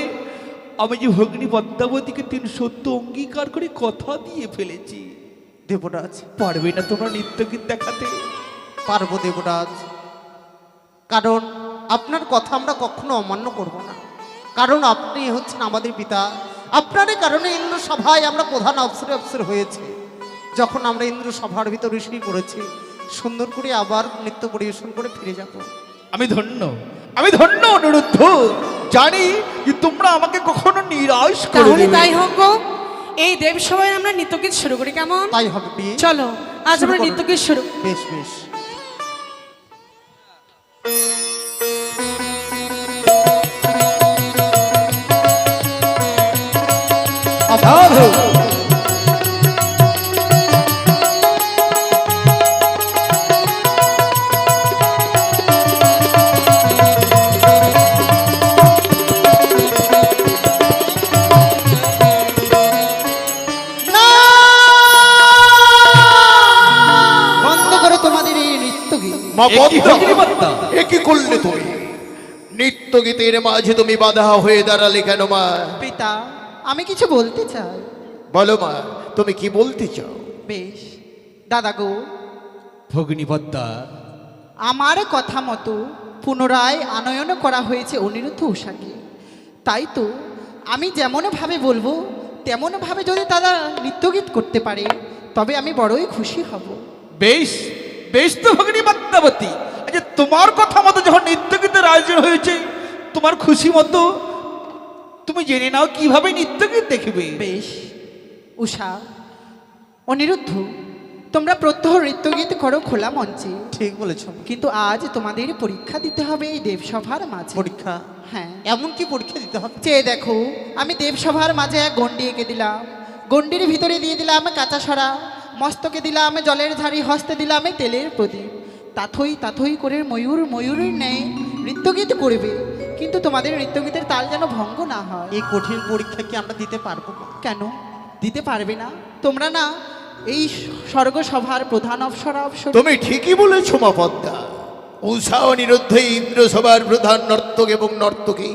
আমি যে ভগিনী পদ্মাবতীকে 3 সত্য অঙ্গীকার করে কথা দিয়ে ফেলেছি। দেবরাজ, পারবে না তোমরা নৃত্যগীত দেখাতে? পারবো দেবরাজ, কারণ আপনার কথা আমরা কখনো অমান্য করব না। কারণ আপনি হচ্ছেন আমাদের পিতা। আপনারই কারণে ইন্দ্র সভায় আমরা প্রধান অফিসার হয়েছি। যখন আমরা ইন্দ্র সভার ভিতরে শুরু করেছি, সুন্দর করে আবার নৃত্য পরিবেশন করে ফিরে যাব। আমি ধন্য অনিরুদ্ধ, জানি যে তোমরা আমাকে কখনো নিরাশ করে তাহলে দেবে। তাই হোক গো, এই দেব সভায় আমরা নৃত্যগীত শুরু করি, কেমন? তাই হবে বিয়ে। চলো আজ শুরু আমরা করো। নৃত্যগীত শুরু। বেশ বেশ। সাধু। বন্ধ করো তোমাদের এই নৃত্যগীত। মা এ কি পদ্মা, ভগিনী পদ্মা? এ কি করলে তুমি? নিত্য গীতের মাঝে তুমি বাধা হয়ে দাঁড়ালে কেন মা? পিতা, আমি কিছু বলতে চাই। বলো মা, তুমি কি বলতে চাও? বেশ দাদা গো, ভগিনী পদ্মা, আমার কথা মতো পুনরায় আনয়ন করা হয়েছে অনিরুদ্ধ উষাকে। তাই তো আমি যেমনভাবে বলবো তেমনভাবে যদি তারা নৃত্যগীত করতে পারে, তবে আমি বড়ই খুশি হব। বেশ বেশ তো ভগিনী পদ্মাবতী, আচ্ছা তোমার কথা মতো যখন নৃত্যগীতের আয়োজন হয়েছে, তোমার খুশি মতো তুমি জেনে নাও কিভাবে নৃত্যগীত দেখবে। বেশ উষা, অনিরুদ্ধ, তোমরা প্রত্যহ নৃত্যগীত করো খোলা মঞ্চে, ঠিক বলেছ। কিন্তু আজ তোমাদের পরীক্ষা দিতে হবে এই দেবসভার মাঝে। পরীক্ষা? হ্যাঁ, এমন কি পরীক্ষা দিতে হবে? চেয়ে দেখো, আমি দেবসভার মাঝে এক গণ্ডি এঁকে দিলাম, গণ্ডির ভিতরে দিয়ে দিলাম কাঁচা সরা, মস্তকে দিলাম জলের ঝাড়ি, হস্তে দিলাম তেলের প্রদীপ। তাথই তাথই করে ময়ূরের ন্যায় নৃত্যগীত করবে, কিন্তু তোমাদের নৃত্যগীতের তাল যেন ভঙ্গ না হয়। এই কঠিন পরীক্ষা কি আমরা দিতে পারবো না? কেন দিতে পারবে না? তোমরা না এই স্বর্গসভার প্রধান অপ্সরা। তুমি ঠিকই বলেছ মা পদ্মা। উষা অনিরুদ্ধ ইন্দ্র সভার প্রধান নর্তক এবং নর্তকী।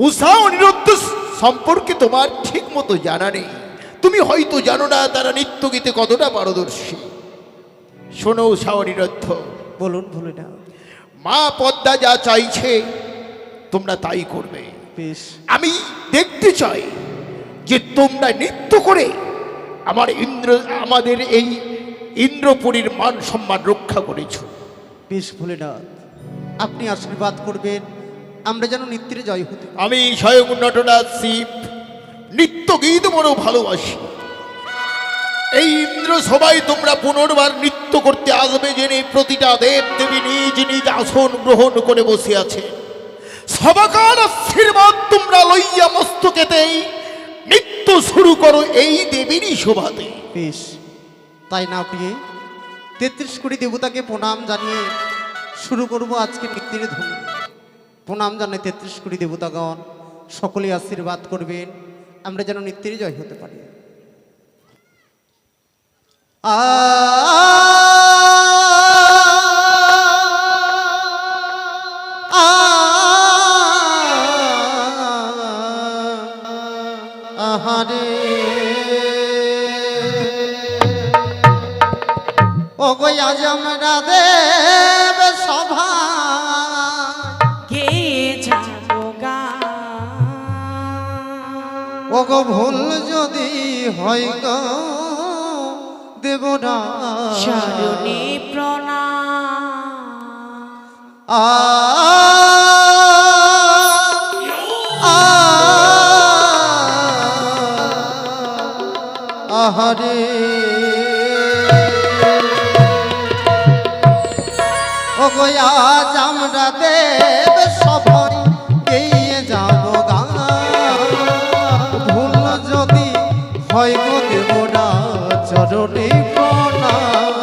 উষা অনিরুদ্ধ সম্পর্কে তোমার ঠিক মতো জানা নেই। তুমি হয়তো জানো না তারা নৃত্যগীতে কতটা পারদর্শী। শোনো উষা অনিরুদ্ধ, বলুন, বলে না। মা পদ্মা যা চাইছে তোমরা তাই করবে। বেশ। আমি দেখতে চাই যে তোমরা নৃত্য করে আমাদের এই ইন্দ্রপুরীর মান সম্মান রক্ষা করেছো। বেশ বলে না, আপনি আশীর্বাদ করবেন আমরা যেন নৃত্যে জয় হতে পারি। আমি স্বয়ং নটরাজ শিব নৃত্য গীত বড় ভালোবাসি। এই ইন্দ্র সবাই তোমরা পুনর্বার নৃত্য করতে আসবে জেনে প্রতিটা দেব দেবী নিজ নিজ আসন গ্রহণ করে বসে আছে। সবাকার আশীর্বাদ তোমরা লইয়া মস্তকেতেই নৃত্য শুরু করো এই দেবীরই শোভাতে। বেশ, তাই না প্রিয়ে? 33 কোটি দেবতাকে প্রণাম জানিয়ে শুরু করব আজকে নৃত্যের ধ্বনি। প্রণাম জানাই 33 কোটি দেবতাগণ, সকলে আশীর্বাদ করবেন আমরা যেন নৃত্যের জয় হতে পারি। আহারে ও গো আজ আমরা দেব সভা গে যাবো গান। ও গো ভুল যদি হয় গো দেবরা চরণে প্রণাম। আহারে ওগো আজ আমরা দেব সবাই গেয়ে যাব গান ভুল যদি হয় গো দেবরা চরণে প্রণাম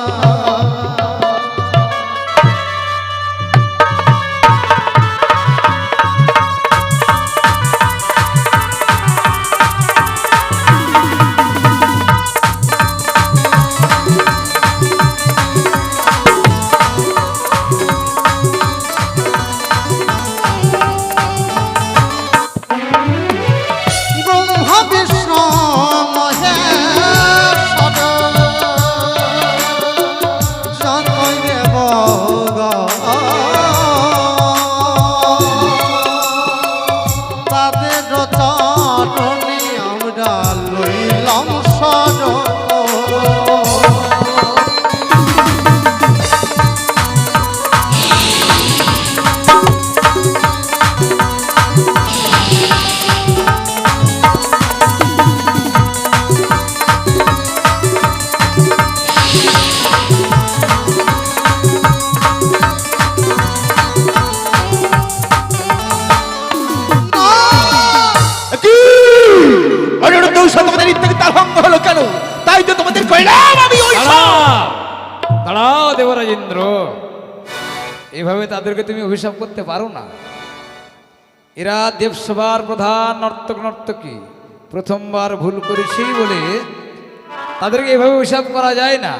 ব্রহ্মা বিষ্ণু মহেশ্বর জন্মই দেব তাদের চরণে আমরা লইলাম শরণ অনুরোধ তোমাদের ইত্যাদি তার ভঙ্গ হলো কেন? তাই তো তোমাদের কইলাম আমি ওই দাঁড়াও দেবরাজেন্দ্র, এভাবে তাদেরকে তুমি অভিশাপ করতে পারো না। এরা দেবসভার প্রধান নর্তক নর্তকী, প্রথমবার ভুল করেছি বলে তাদেরকে এভাবে অভিশাপ করা যায় না।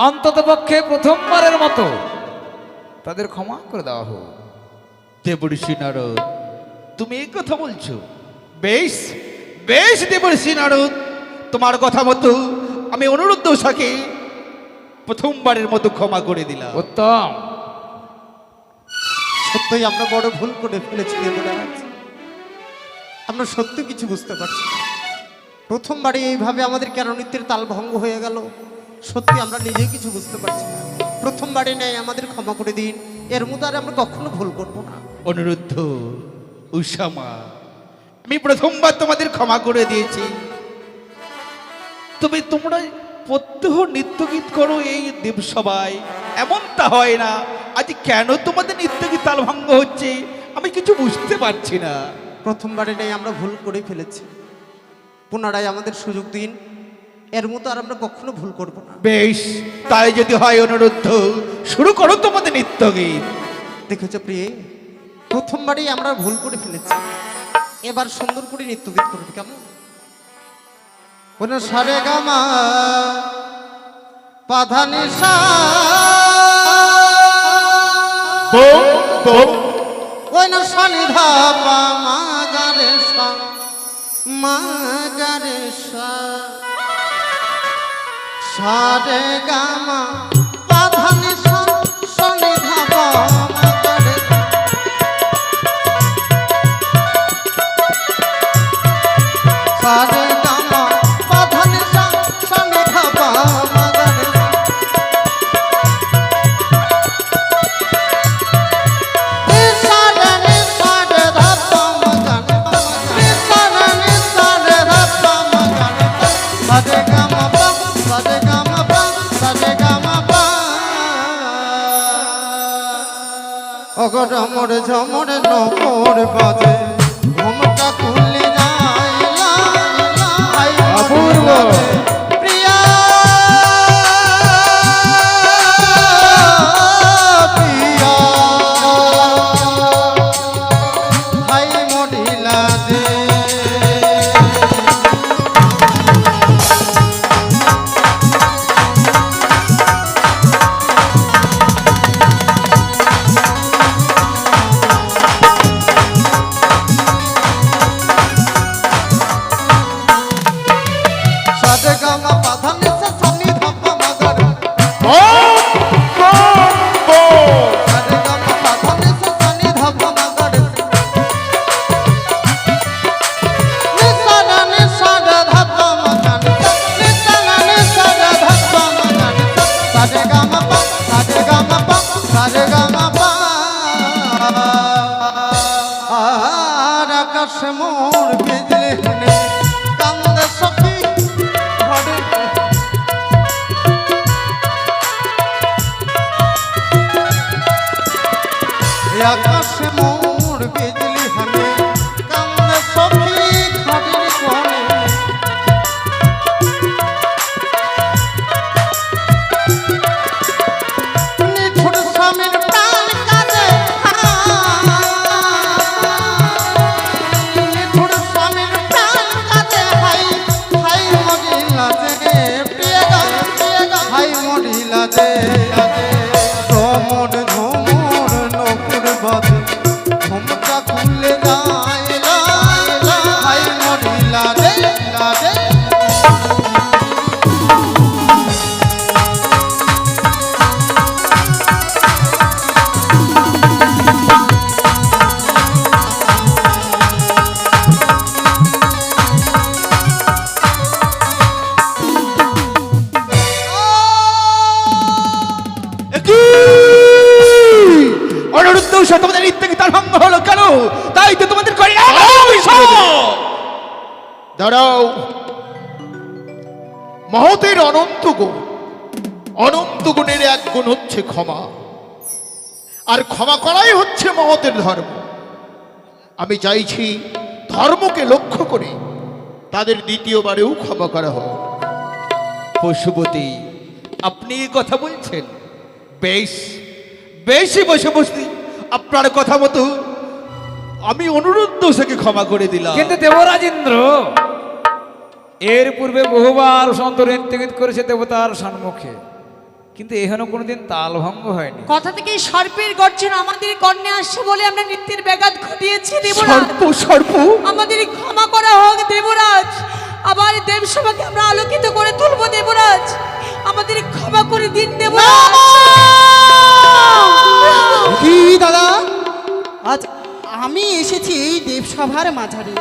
অন্তত পক্ষে প্রথমবারের মতো তাদের ক্ষমা করে দেওয়া হোক। দেবঋষি নারদ, তুমি এই কথা বলছো? বেশ বেশ দেবঋষি নারদ, তোমার কথা মতো আমি অনুরোধ দোষাকে প্রথমবারের মতো ক্ষমা করে দিলাম। উত্তম। সত্যই আমরা বড় ভুল করে ফেলেছি দেবরাজ আমরা সত্য কিছু বুঝতে পারছি না। প্রথমবারে এইভাবে আমাদের কেন নৃত্যের তাল ভঙ্গ হয়ে গেল সত্যি আমরা নিজেই কিছু বুঝতে পারছি না। প্রথমবারে নেই আমাদের ক্ষমা করে দিন, এর মধ্যে আর আমরা কখনো ভুল করব না। অনুরুদ্ধ, উষামা, আমি প্রথমবার তোমাদের ক্ষমা করে দিয়েছি, তবে তোমরা প্রত্যহ নৃত্যগীত করো এই দেবসভায়, এমনটা হয় না। আজ কেন তোমাদের নৃত্যগীত তাল ভঙ্গ হচ্ছে আমি কিছু বুঝতে পারছি না। প্রথমবারে নেই আমরা ভুল করে ফেলেছি, পুনরায় আমাদের সুযোগ দিন, এর মতো আর আমরা কখনো ভুল করব না। বেশ, তাই যদি হয় অনুরুদ্ধ, শুরু করো তোমাদের নৃত্যগীত। দেখেছ প্রিয়ে, প্রথমবারেই আমরা ভুল করে ফেলেছি, এবার সুন্দর করে নৃত্যগীত করবি কেমন? সারে গামা পাধানি সা ওই না শনি ধাপা মাগারে সা মাগারে সা সারে গামা পাধানি সা শনি ধাপা মাগারে সারে গামা পাধানি সা শনি ধাপা মাগারে অগরমর ঝমর নকর বাজে ঘুমটা খুলে যায় অপূর্ব। প্রিয়া প্রিয়া হাই মডিলা যে বিষয় তোমাদের ইত্যাদি তার ভঙ্গ হলো কেন? তাই তো তোমাদের করে বিষয়। দাঁড়াও, মহতের অনন্ত গুণ, অনন্ত গুণের এক গুণ হচ্ছে ক্ষমা, আর ক্ষমা করাই হচ্ছে মহতের ধর্ম। আমি চাইছি ধর্মকে লক্ষ্য করে তাদের দ্বিতীয়বারেও ক্ষমা করা হোক। পশুপতি, আপনি এই কথা বলছেন? বেশ, বেশি পশুপতি, আপনার কথা মতো আমি অনুরুদ্ধ থেকে ক্ষমা করে দিলাম। কিন্তু দেবরাজ ইন্দ্র এর পূর্বে বহুবার সন্ত ইন্তিগিত করেছে দেবতার সম্মুখে, কিন্তু এখানে কোনোদিন তালভঙ্গ হয়নি। কথা থেকে সর্পের গর্জন আমাদের কর্ণে আসছে বলে আমরা নৃত্যের ব্যাঘাত ঘটিয়েছি দেবরাজ। সর্প সর্প আমাদের ক্ষমা করা হোক দেবরাজ। আবার দেবসভাকে আমরা আলোকিত করে তুলবো দেবরাজ। আমাদের ক্ষমা করে দিন দেবরাজ। কি দাদা, আজ আমি এসেছি এই দেবসভার মাঝারে।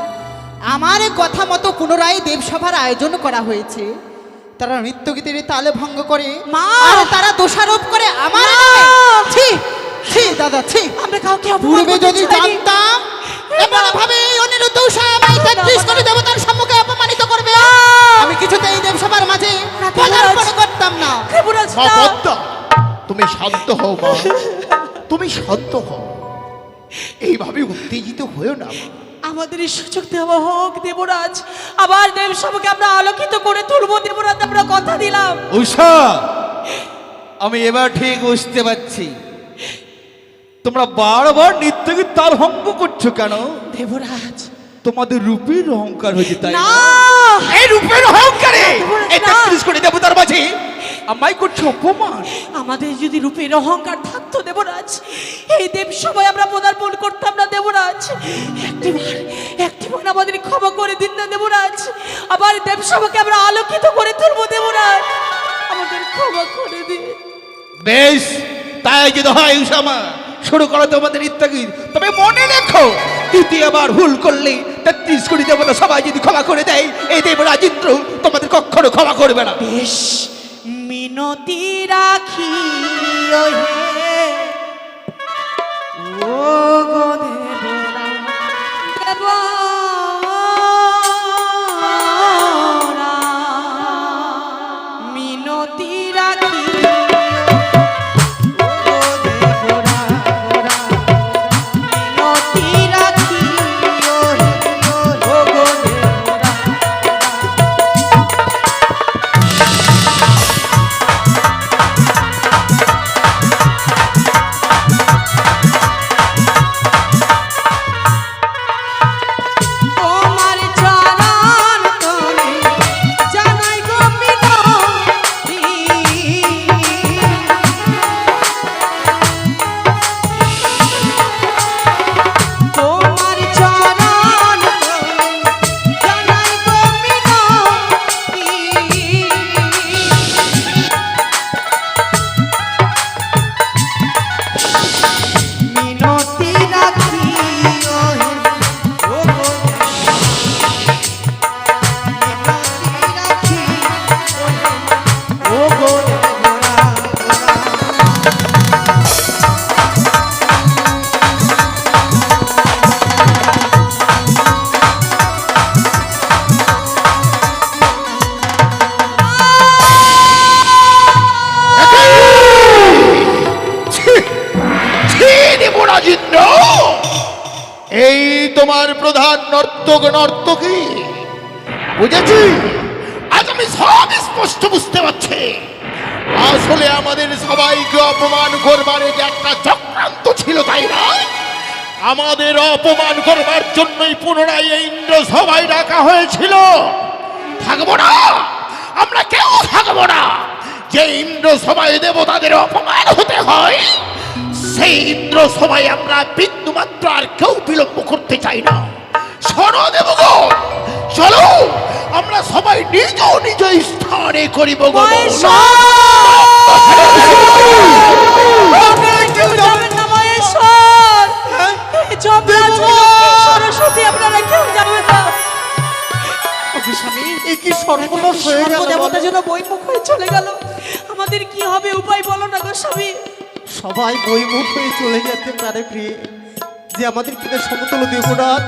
আমার কথা মতো পুনরায় দেবসভার আয়োজন করা হয়েছে। তারা নৃত্যগীতের তালে ভঙ্গ করে, মা! আর তারা দোষারোপ করে আমার নামে। ছি ছি দাদা, ছি। আমরা কাউকে অপমান পূর্বে করতে যদি চাইনি। জানতাম এমন ভাবে এই অনিরুদ্ধ উষা আমায় 33 কোটি দেবতার সম্মুখে অপমানিত করবে, আমি কিছুতেই এই দেবসভার মাঝে পদার্পণ করতাম না। দেবরাজ মা না। পদ্মা, তুমি শান্ত হও মা, তুমি শান্ত হও, এইভাবে উত্তেজিত হয়েও না মা। আমাদের এই সুযোগ দেওয়া হোক দেবরাজ। আবার দেবসভাকে আমরা আলোকিত করে তুলবো দেবরাজ, আমরা কথা দিলাম। উষা, আমি এবার ঠিক বুঝতে পারছি তোমরা বারবার নৃত্যগীত তাল ভঙ্গ করছো কেন। দেবরাজ তোমাদের রূপের অহংকার হয়েছে, তাই না। না? এই রূপের অহংকারে দেবরাজ, এই না। 33 কোটি দেবতার মাঝে আমায় করছো অপমান। আমাদের যদি রূপের অহংকার থাকতো দেবরাজ, এই দেব সবাই আমরা পদার্পণ করতাম না দেবরাজ। একটিবার আমাদের ক্ষমা করে দিন না দেবরাজ। আবার দেব সভাকে আমরা আলোকিত করে তুলবো দেবরাজ, আমাদের ক্ষমা করে দিন। বেশ, তাই যদি হয় উষামা, শুরু করো তোমাদের ইত্যাগীত। তবে মনে রেখো, দ্বিতীয়বার ভুল করলে 33 কোটি দেবতা সবাই যদি ক্ষমা করে দেয়, এই দেবরাজ ইন্দ্র তোমাদের কখনো ক্ষমা করবে না। বেশ, মিনতি রাখি ওহে ও গো দেবরা, দেবরা মিনতি রাখি ও গো দেবরা, মিনতি রাখি ওহে ও গো দেবরা। তোমার চরণ তলে জানাই গো মিনতি, তোমার চরণ তলে জানাই গো মিনতি, মিনতি রাখি ওহে ও গো ও গো ছি, ছি দেবরাজিন্দ্র, এই তোমার প্রধান নর্তক নর্তকী, বুঝেছি? আজ আমি সব স্পষ্ট বুঝতে পারছি। আসলে আমাদের সবাইকে অপমান করবার এটা একটা চক্রান্ত ছিল, তাই না? আমাদের অপমান করবার জন্যই পুনরায় এই ইন্দ্র সভায় ডাকা হয়েছিল। থাকবো না, আমরা কেউ থাকবো না। যে ইন্দ্র সভায় দেবতাদের অপমান হতে হয়, সেই ইন্দ্র সভায় আমরা বিন্দু মাত্র আর কেউ বিলম্ব করতে চাই না। শোনো দেবগণ, চলো আমরা সবাই নিজ নিজ স্থানে করিব গমন। কেউ যাবেন না মহেশ্বর, এই যমরাজ লক্ষ্মী সরস্বতী আপনারা কেউ যাবেন না। এ কি সর্বনাশ হয়ে গেল? দেবতা যেন বৈমুখ হয়ে চলে গেল, আমাদের কি হবে উপায় বলো না গোস্বামী। সবাই বইমুখ হয়ে চলে যেতে পারে প্রিয়ে, যে আমাদের পিতা সমতল দেবরাজ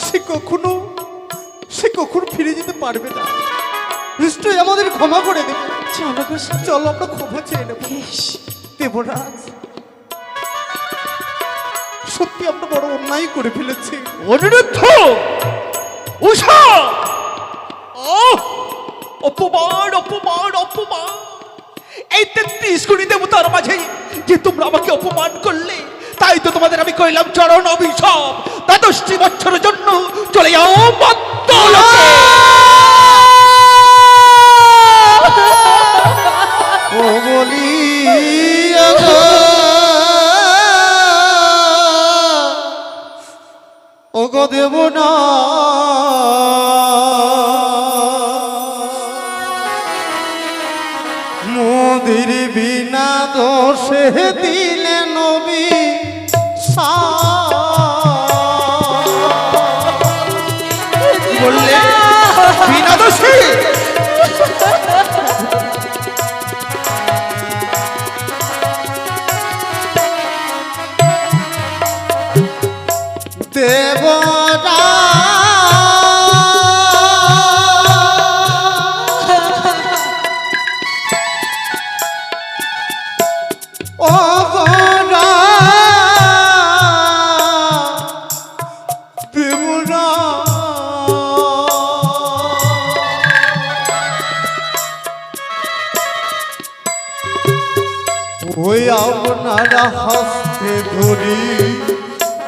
সে কখনো ফিরে যেতে পারবে না। নিশ্চয়ই আমাদের ক্ষমা করে দেবে। চলো গোস্বামী। চলো আমরা ক্ষমা চেয়ে নেব। বেশ। দেবরাজ, সত্যি আমরা বড় অন্যায় করে ফেলেছি। অনিরুদ্ধ, উষা, অপমান অপমান অপমান! এই 33 কোটি দেবতার মাঝে যে তোমরা আমাকে অপমান করলে, তাই তো তোমাদের আমি কইলাম চরণ অভিশাপ। 23টি বছরের জন্য চলে যাও মর্ত্যলোকে। ও বলি ও গো দেব না, মোদির বিনা দোষে দিলে নবী কি বললে? বিনা দোষে? দেবরা ও গরা দেবরা ওই আপনারা হস্তে ধরি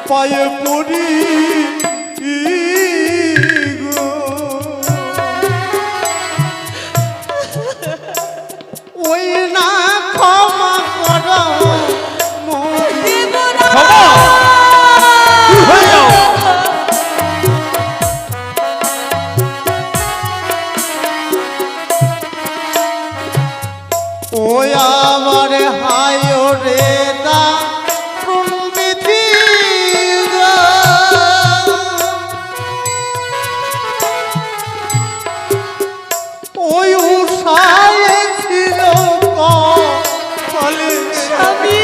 পায়ে পড়ি গো, ওই না ক্ষমা করো ক্ষমা? দূর হয়ে যাও। ওই আমার হায় রে দা প্রণবিধি গো, ওই উষায় ছিল কপালে স্বামী,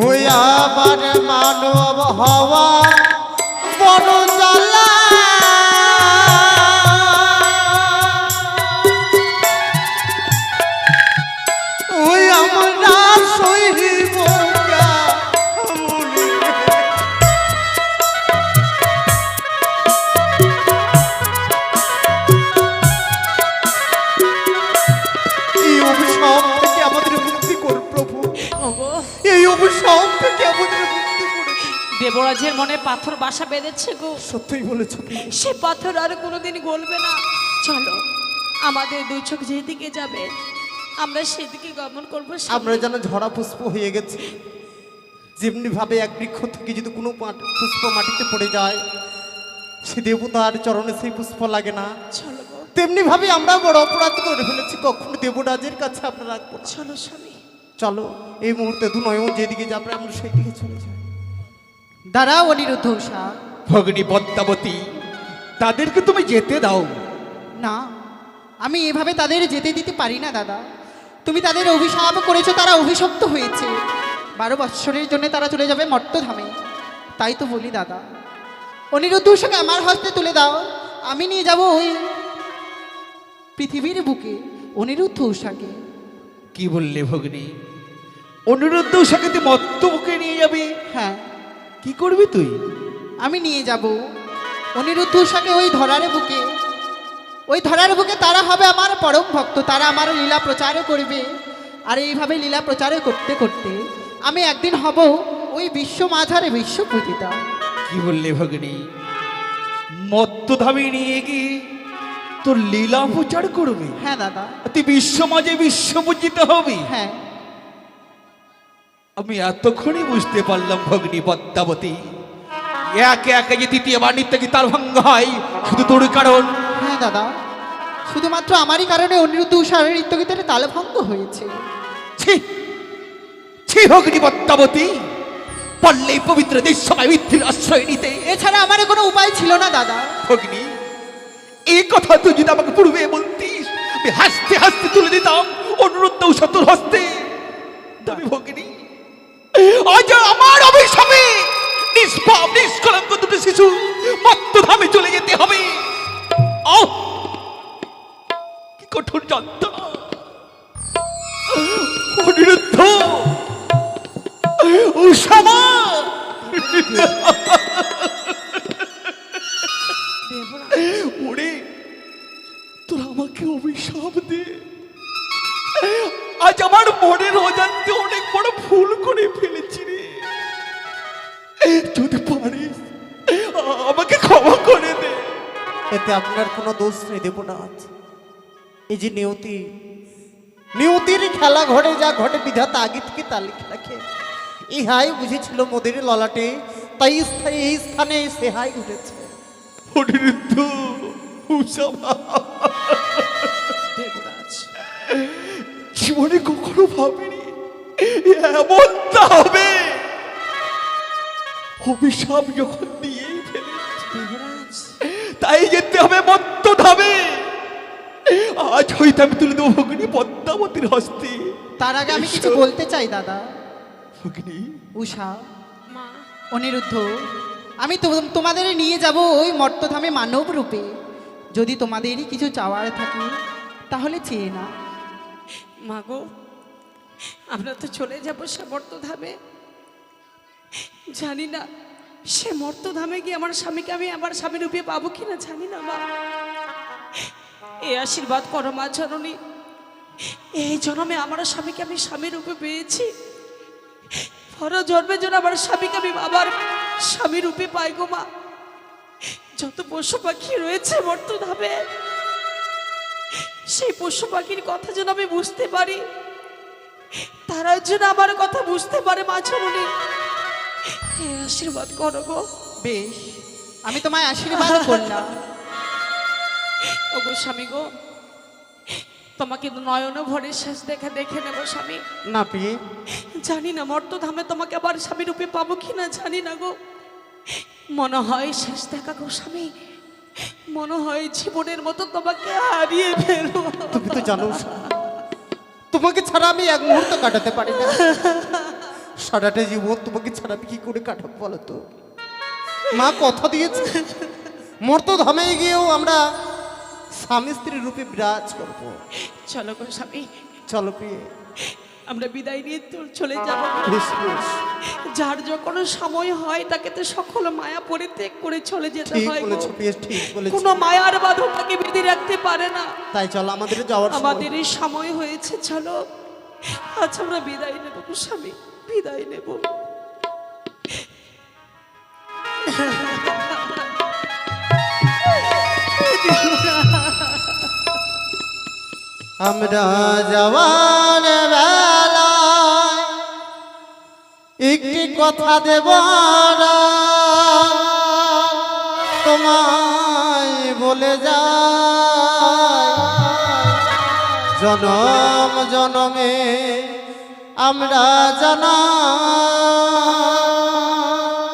ওই আবার মানব হওয়া বড় জ্বালা, ওই আমরা সহিব কেমনে? এই অভিশাপ থেকে আমাদের মুক্তি করুন প্রভু, ওগো, এই অভিশাপ থেকে আমাদের মুক্তি করে দিন। দেবরাজের মনে পাথর বাসা বেঁধেছে গো। সত্যই বলেছ প্রিয়ে। সে পাথর আর কোনোদিন গলবে না। চলো, আমাদের দুই চোখ যেদিকে যাবে আমরা সেদিকে গমন করবো। আমরা যেন ঝরা পুষ্প হয়ে গেছি, যেমনি ভাবে এক বৃক্ষ থেকে যদি কোনো পুষ্প মাটিতে পড়ে যায়, সে দেবতার চরণে সেই পুষ্প লাগে না, চলো গো, তেমনি ভাবে আমরা বড় অপরাধ করে ফেলেছি। কখনো দেবরাজের কাছে আমরা রাখবো না। চলো স্বামী। চলো এই মুহূর্তে দু নয়ন যেদিকে যাবে আমরা সেই দিকে চলে যাই। দাঁড়াও অনিরুদ্ধ উষা। ভগিনী পদ্মাবতী, তাদেরকে তুমি যেতে দাও। না, আমি এভাবে তাদের যেতে দিতে পারি না দাদা। তুমি তাদের অভিশাপ করেছো, তারা অভিশপ্ত হয়েছে। 12 বৎসরের জন্য তারা চলে যাবে মর্ত্যধামে। তাই তো বলি দাদা, অনিরুদ্ধ উষাকে আমার হস্তে তুলে দাও, আমি নিয়ে যাব ওই পৃথিবীর বুকে অনিরুদ্ধ উষাকে। কি বললে ভগিনী? অনিরুদ্ধ উষাকে তুই মর্ত্যলোকে নিয়ে যাবে? হ্যাঁ, কি করবি তুই? আমি নিয়ে যাব অনিরুদ্ধ উষাকে ওই ধরার বুকে। ওই ধরার বুকে তারা হবে আমার পরম ভক্ত, তারা আমার লীলা প্রচারও করবে। আর এইভাবে লীলা প্রচার করতে করতে আমি একদিন হব ওই বিশ্ব মাঝারে বিশ্ব পূজিতা। কি বললে ভগিনী? মর্ত্যধামে নিয়ে গিয়ে তোর লীলা প্রচার করবে? হ্যাঁ দাদা, তুই বিশ্ব মাঝে বিশ্বপূজিত হবি? হ্যাঁ। আমি এতক্ষণই বুঝতে পারলাম ভগিনী পদ্মাবতী, একে একে যে তৃতীয়বার নিত্য গীতার ভঙ্গ হয় শুধু তোর কারণ। হ্যাঁ দাদা, শুধুমাত্র আমারই কারণে অনিরুদ্ধ উষার নৃত্যগীতের তালভঙ্গ হয়েছে। ছি ছি ভগিনী পদ্মাবতী, পারলে এই পবিত্র দেশ সবাই মিথ্যের আশ্রয় নিতে। এছাড়া আমার কোনো উপায় ছিল না দাদা। ভগিনী, এই কথা তুই যদি আমাকে পূর্বে বলতিস, আমি হাসতে হাসতে তুলে দিতাম অনুরুদ্ধ শতর হস্তে। তবে ভগিনী, আজ আমার অভিশাপে নিষ্পাপ নিষ্কলঙ্ক দুটো শিশু মত্তধামে চলে যেতে হবে। আহ, কি কঠোর যন্ত্রণা! অনিরুদ্ধ, উষামা, ওরে তোরা আমাকে অভিশাপ দে। আজ আমার মনের অজান্তে অনেক বড় ভুল করে ফেলেছি রে। যদি পারিস আমাকে ক্ষমা করে দে। এতে আপনার কোনো দোষ নেই দেবনাথ। এই যে নিয়তি, নিয়তির খেলা ঘটে, যা ঘটে বিধাতা আগে থেকে তা লিখে রাখে। ইহাই বুঝেছিল মোদের ললাটে, তাই এই স্থানে সেহাই ঘটেছে। অনিরুদ্ধ, উষামা, দেবরাজ, জীবনে কখনো ভাবিনি এমনটা হবে। অভিশাপ যখন দিয়েই ফেলেছি, দেবরাজ, তাই যেতে হবে মত্তধামে। আজ হইতে আমি তুলে দেবো ভগিনী পদ্মাবতীর হস্তে। তার আগে আমি কিছু বলতে চাই দাদা। ভগিনী, উষা, মা, অনিরুদ্ধ, আমি তোমাদের নিয়ে যাব ওই মর্তধামে মানব রূপে। যদি তোমাদেরই কিছু চাওয়ার থাকে তাহলে চেয়ে না। মাগো, আমরা তো চলে যাব সে মর্তধামে। জানি না সে মর্তধামে গিয়ে আমার স্বামীকে আমি আমার স্বামী রূপে পাবো কিনা, জানি না মা। এই আশীর্বাদ করো মা জননী, এই জন্মে আমার স্বামীকে আমি স্বামী রূপে পেয়েছি, পর জন্মে যেন আমার স্বামীকে আমি আবার স্বামী রূপে পাই গো মা। যত পশু পাখি রয়েছে মর্তধামে, সেই পশু পাখির কথা যেন আমি বুঝতে পারি, তারা যেন আমার কথা বুঝতে পারে মা জননী। এই আশীর্বাদ করো গো। বেশ, আমি তোমায় আশীর্বাদ করলাম। ও গো স্বামী গো, তোমাকে নয়ন ভরে শেষ দেখা দেখে নেব স্বামী। না প্রিয়ে, জানি না মর্তধামে তোমাকে আবার স্বামী রূপে পাবো কিনা, জানি না গো। মনে হয় শেষ দেখা গো স্বামী, মনে হয় জীবনের মতো তোমাকে হারিয়ে ফেলবো। তুমি তো জানো তোমাকে ছাড়া আমি এক মুহূর্ত কাটাতে পারি না। সারাটা জীবন তোমাকে ছাড়া আমি কি করে কাটাবো বলো তো? মা কথা দিয়েছে মর্তধামে গিয়েও আমরা স্বামী স্ত্রী রূপে বিরাজ করবো। চলো গো স্বামী, চলো প্রিয়ে, আমরা বিদায় নিয়ে তো চলে যাবো। বেশ বেশ, যার যখন সময় হয় তাকে তো সকল মায়া পরিত্যাগ করে চলে যেতে ঠিক হয় গো। বলেছো প্রিয়ে, ঠিক বলেছো। কোনো মায়ার বাঁধন তাকে বেঁধে রাখতে পারে না। তাই চলো, আমাদের যাওয়ার সময়। আমাদের এই সময় হয়েছে, চলো আজ আমরা বিদায় নেব গো স্বামী, বিদায় নেব। আমরা যাওয়ার বেলায় একটি কথা দেব না, তোমায় বলে যায় জনম জনমে আমরা জানা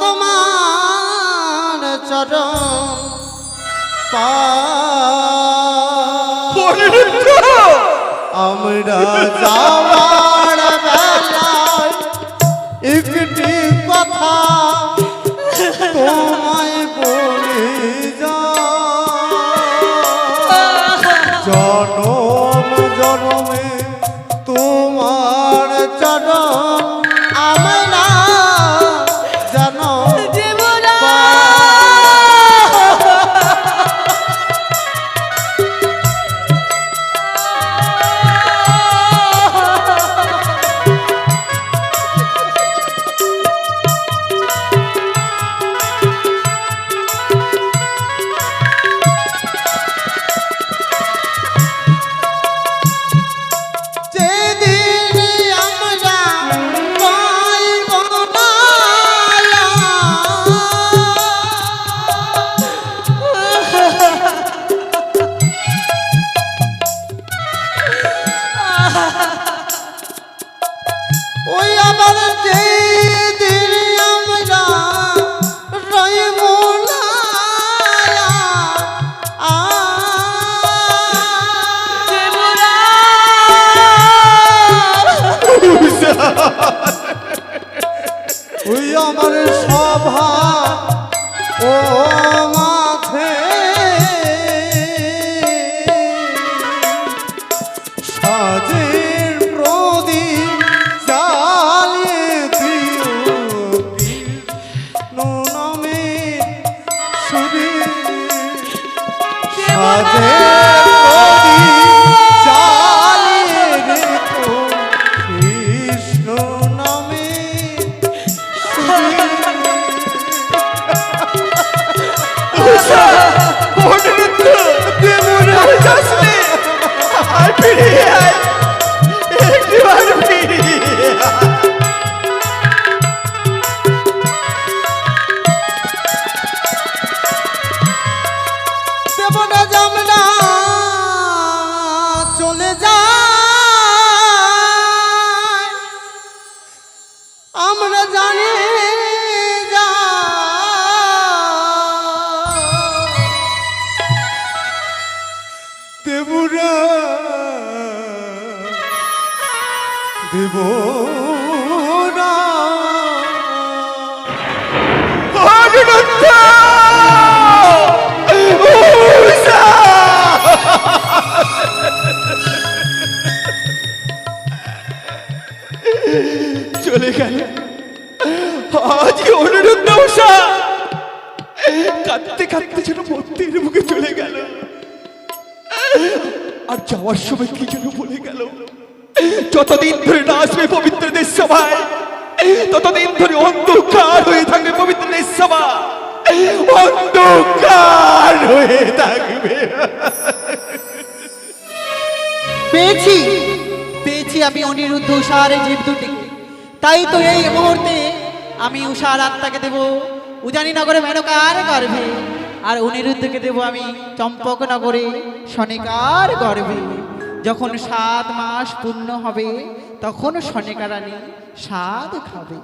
তোমার চরণ পা আমরা যাওয়ার বেলায় একটি কথা তোমায় বলে জনম জনমে তোমার চরণ আমরা জানো। ওই আবার যেদিন আমার সভা ও মাথে সাজের প্রদীপ জ্বালিয়ে দিও কৃষ্ণ নামে সুরে সাজের প্রদীপ জ্বালিয়ে রেখো কৃষ্ণ নামে সুরে দেবনা জামনা চলে যায় আমরা জানি যা দেবরা দেবরা চলে গেল আজ অনুরুদ্ধ উষা কাঁদতে কাঁদতে যেন মন্দির মুখে চলে গেল। আর যাওয়ার সময় কি যেন বলে গেল, যতদিন ধরে না আসবে পবিত্র দেশ সভায় ততদিন ধরে অন্ধকার হয়ে থাকবে পবিত্র দেশ সভা, অন্ধকার হয়ে থাকবে। পেয়েছি পেয়েছি আমি অনিরুদ্ধ উষার এই জীব দুটিকে। তাই তো এই মুহূর্তে আমি উষার আত্মাকে দেব উজানিনগরে মেনকার গর্ভে, আর অনিরুদ্ধকে দেব আমি চম্পকনগরে সনেকার গর্ভে। যখন 7 মাস পূর্ণ হবে তখন সনেকা রানী স্বাদ খাবে।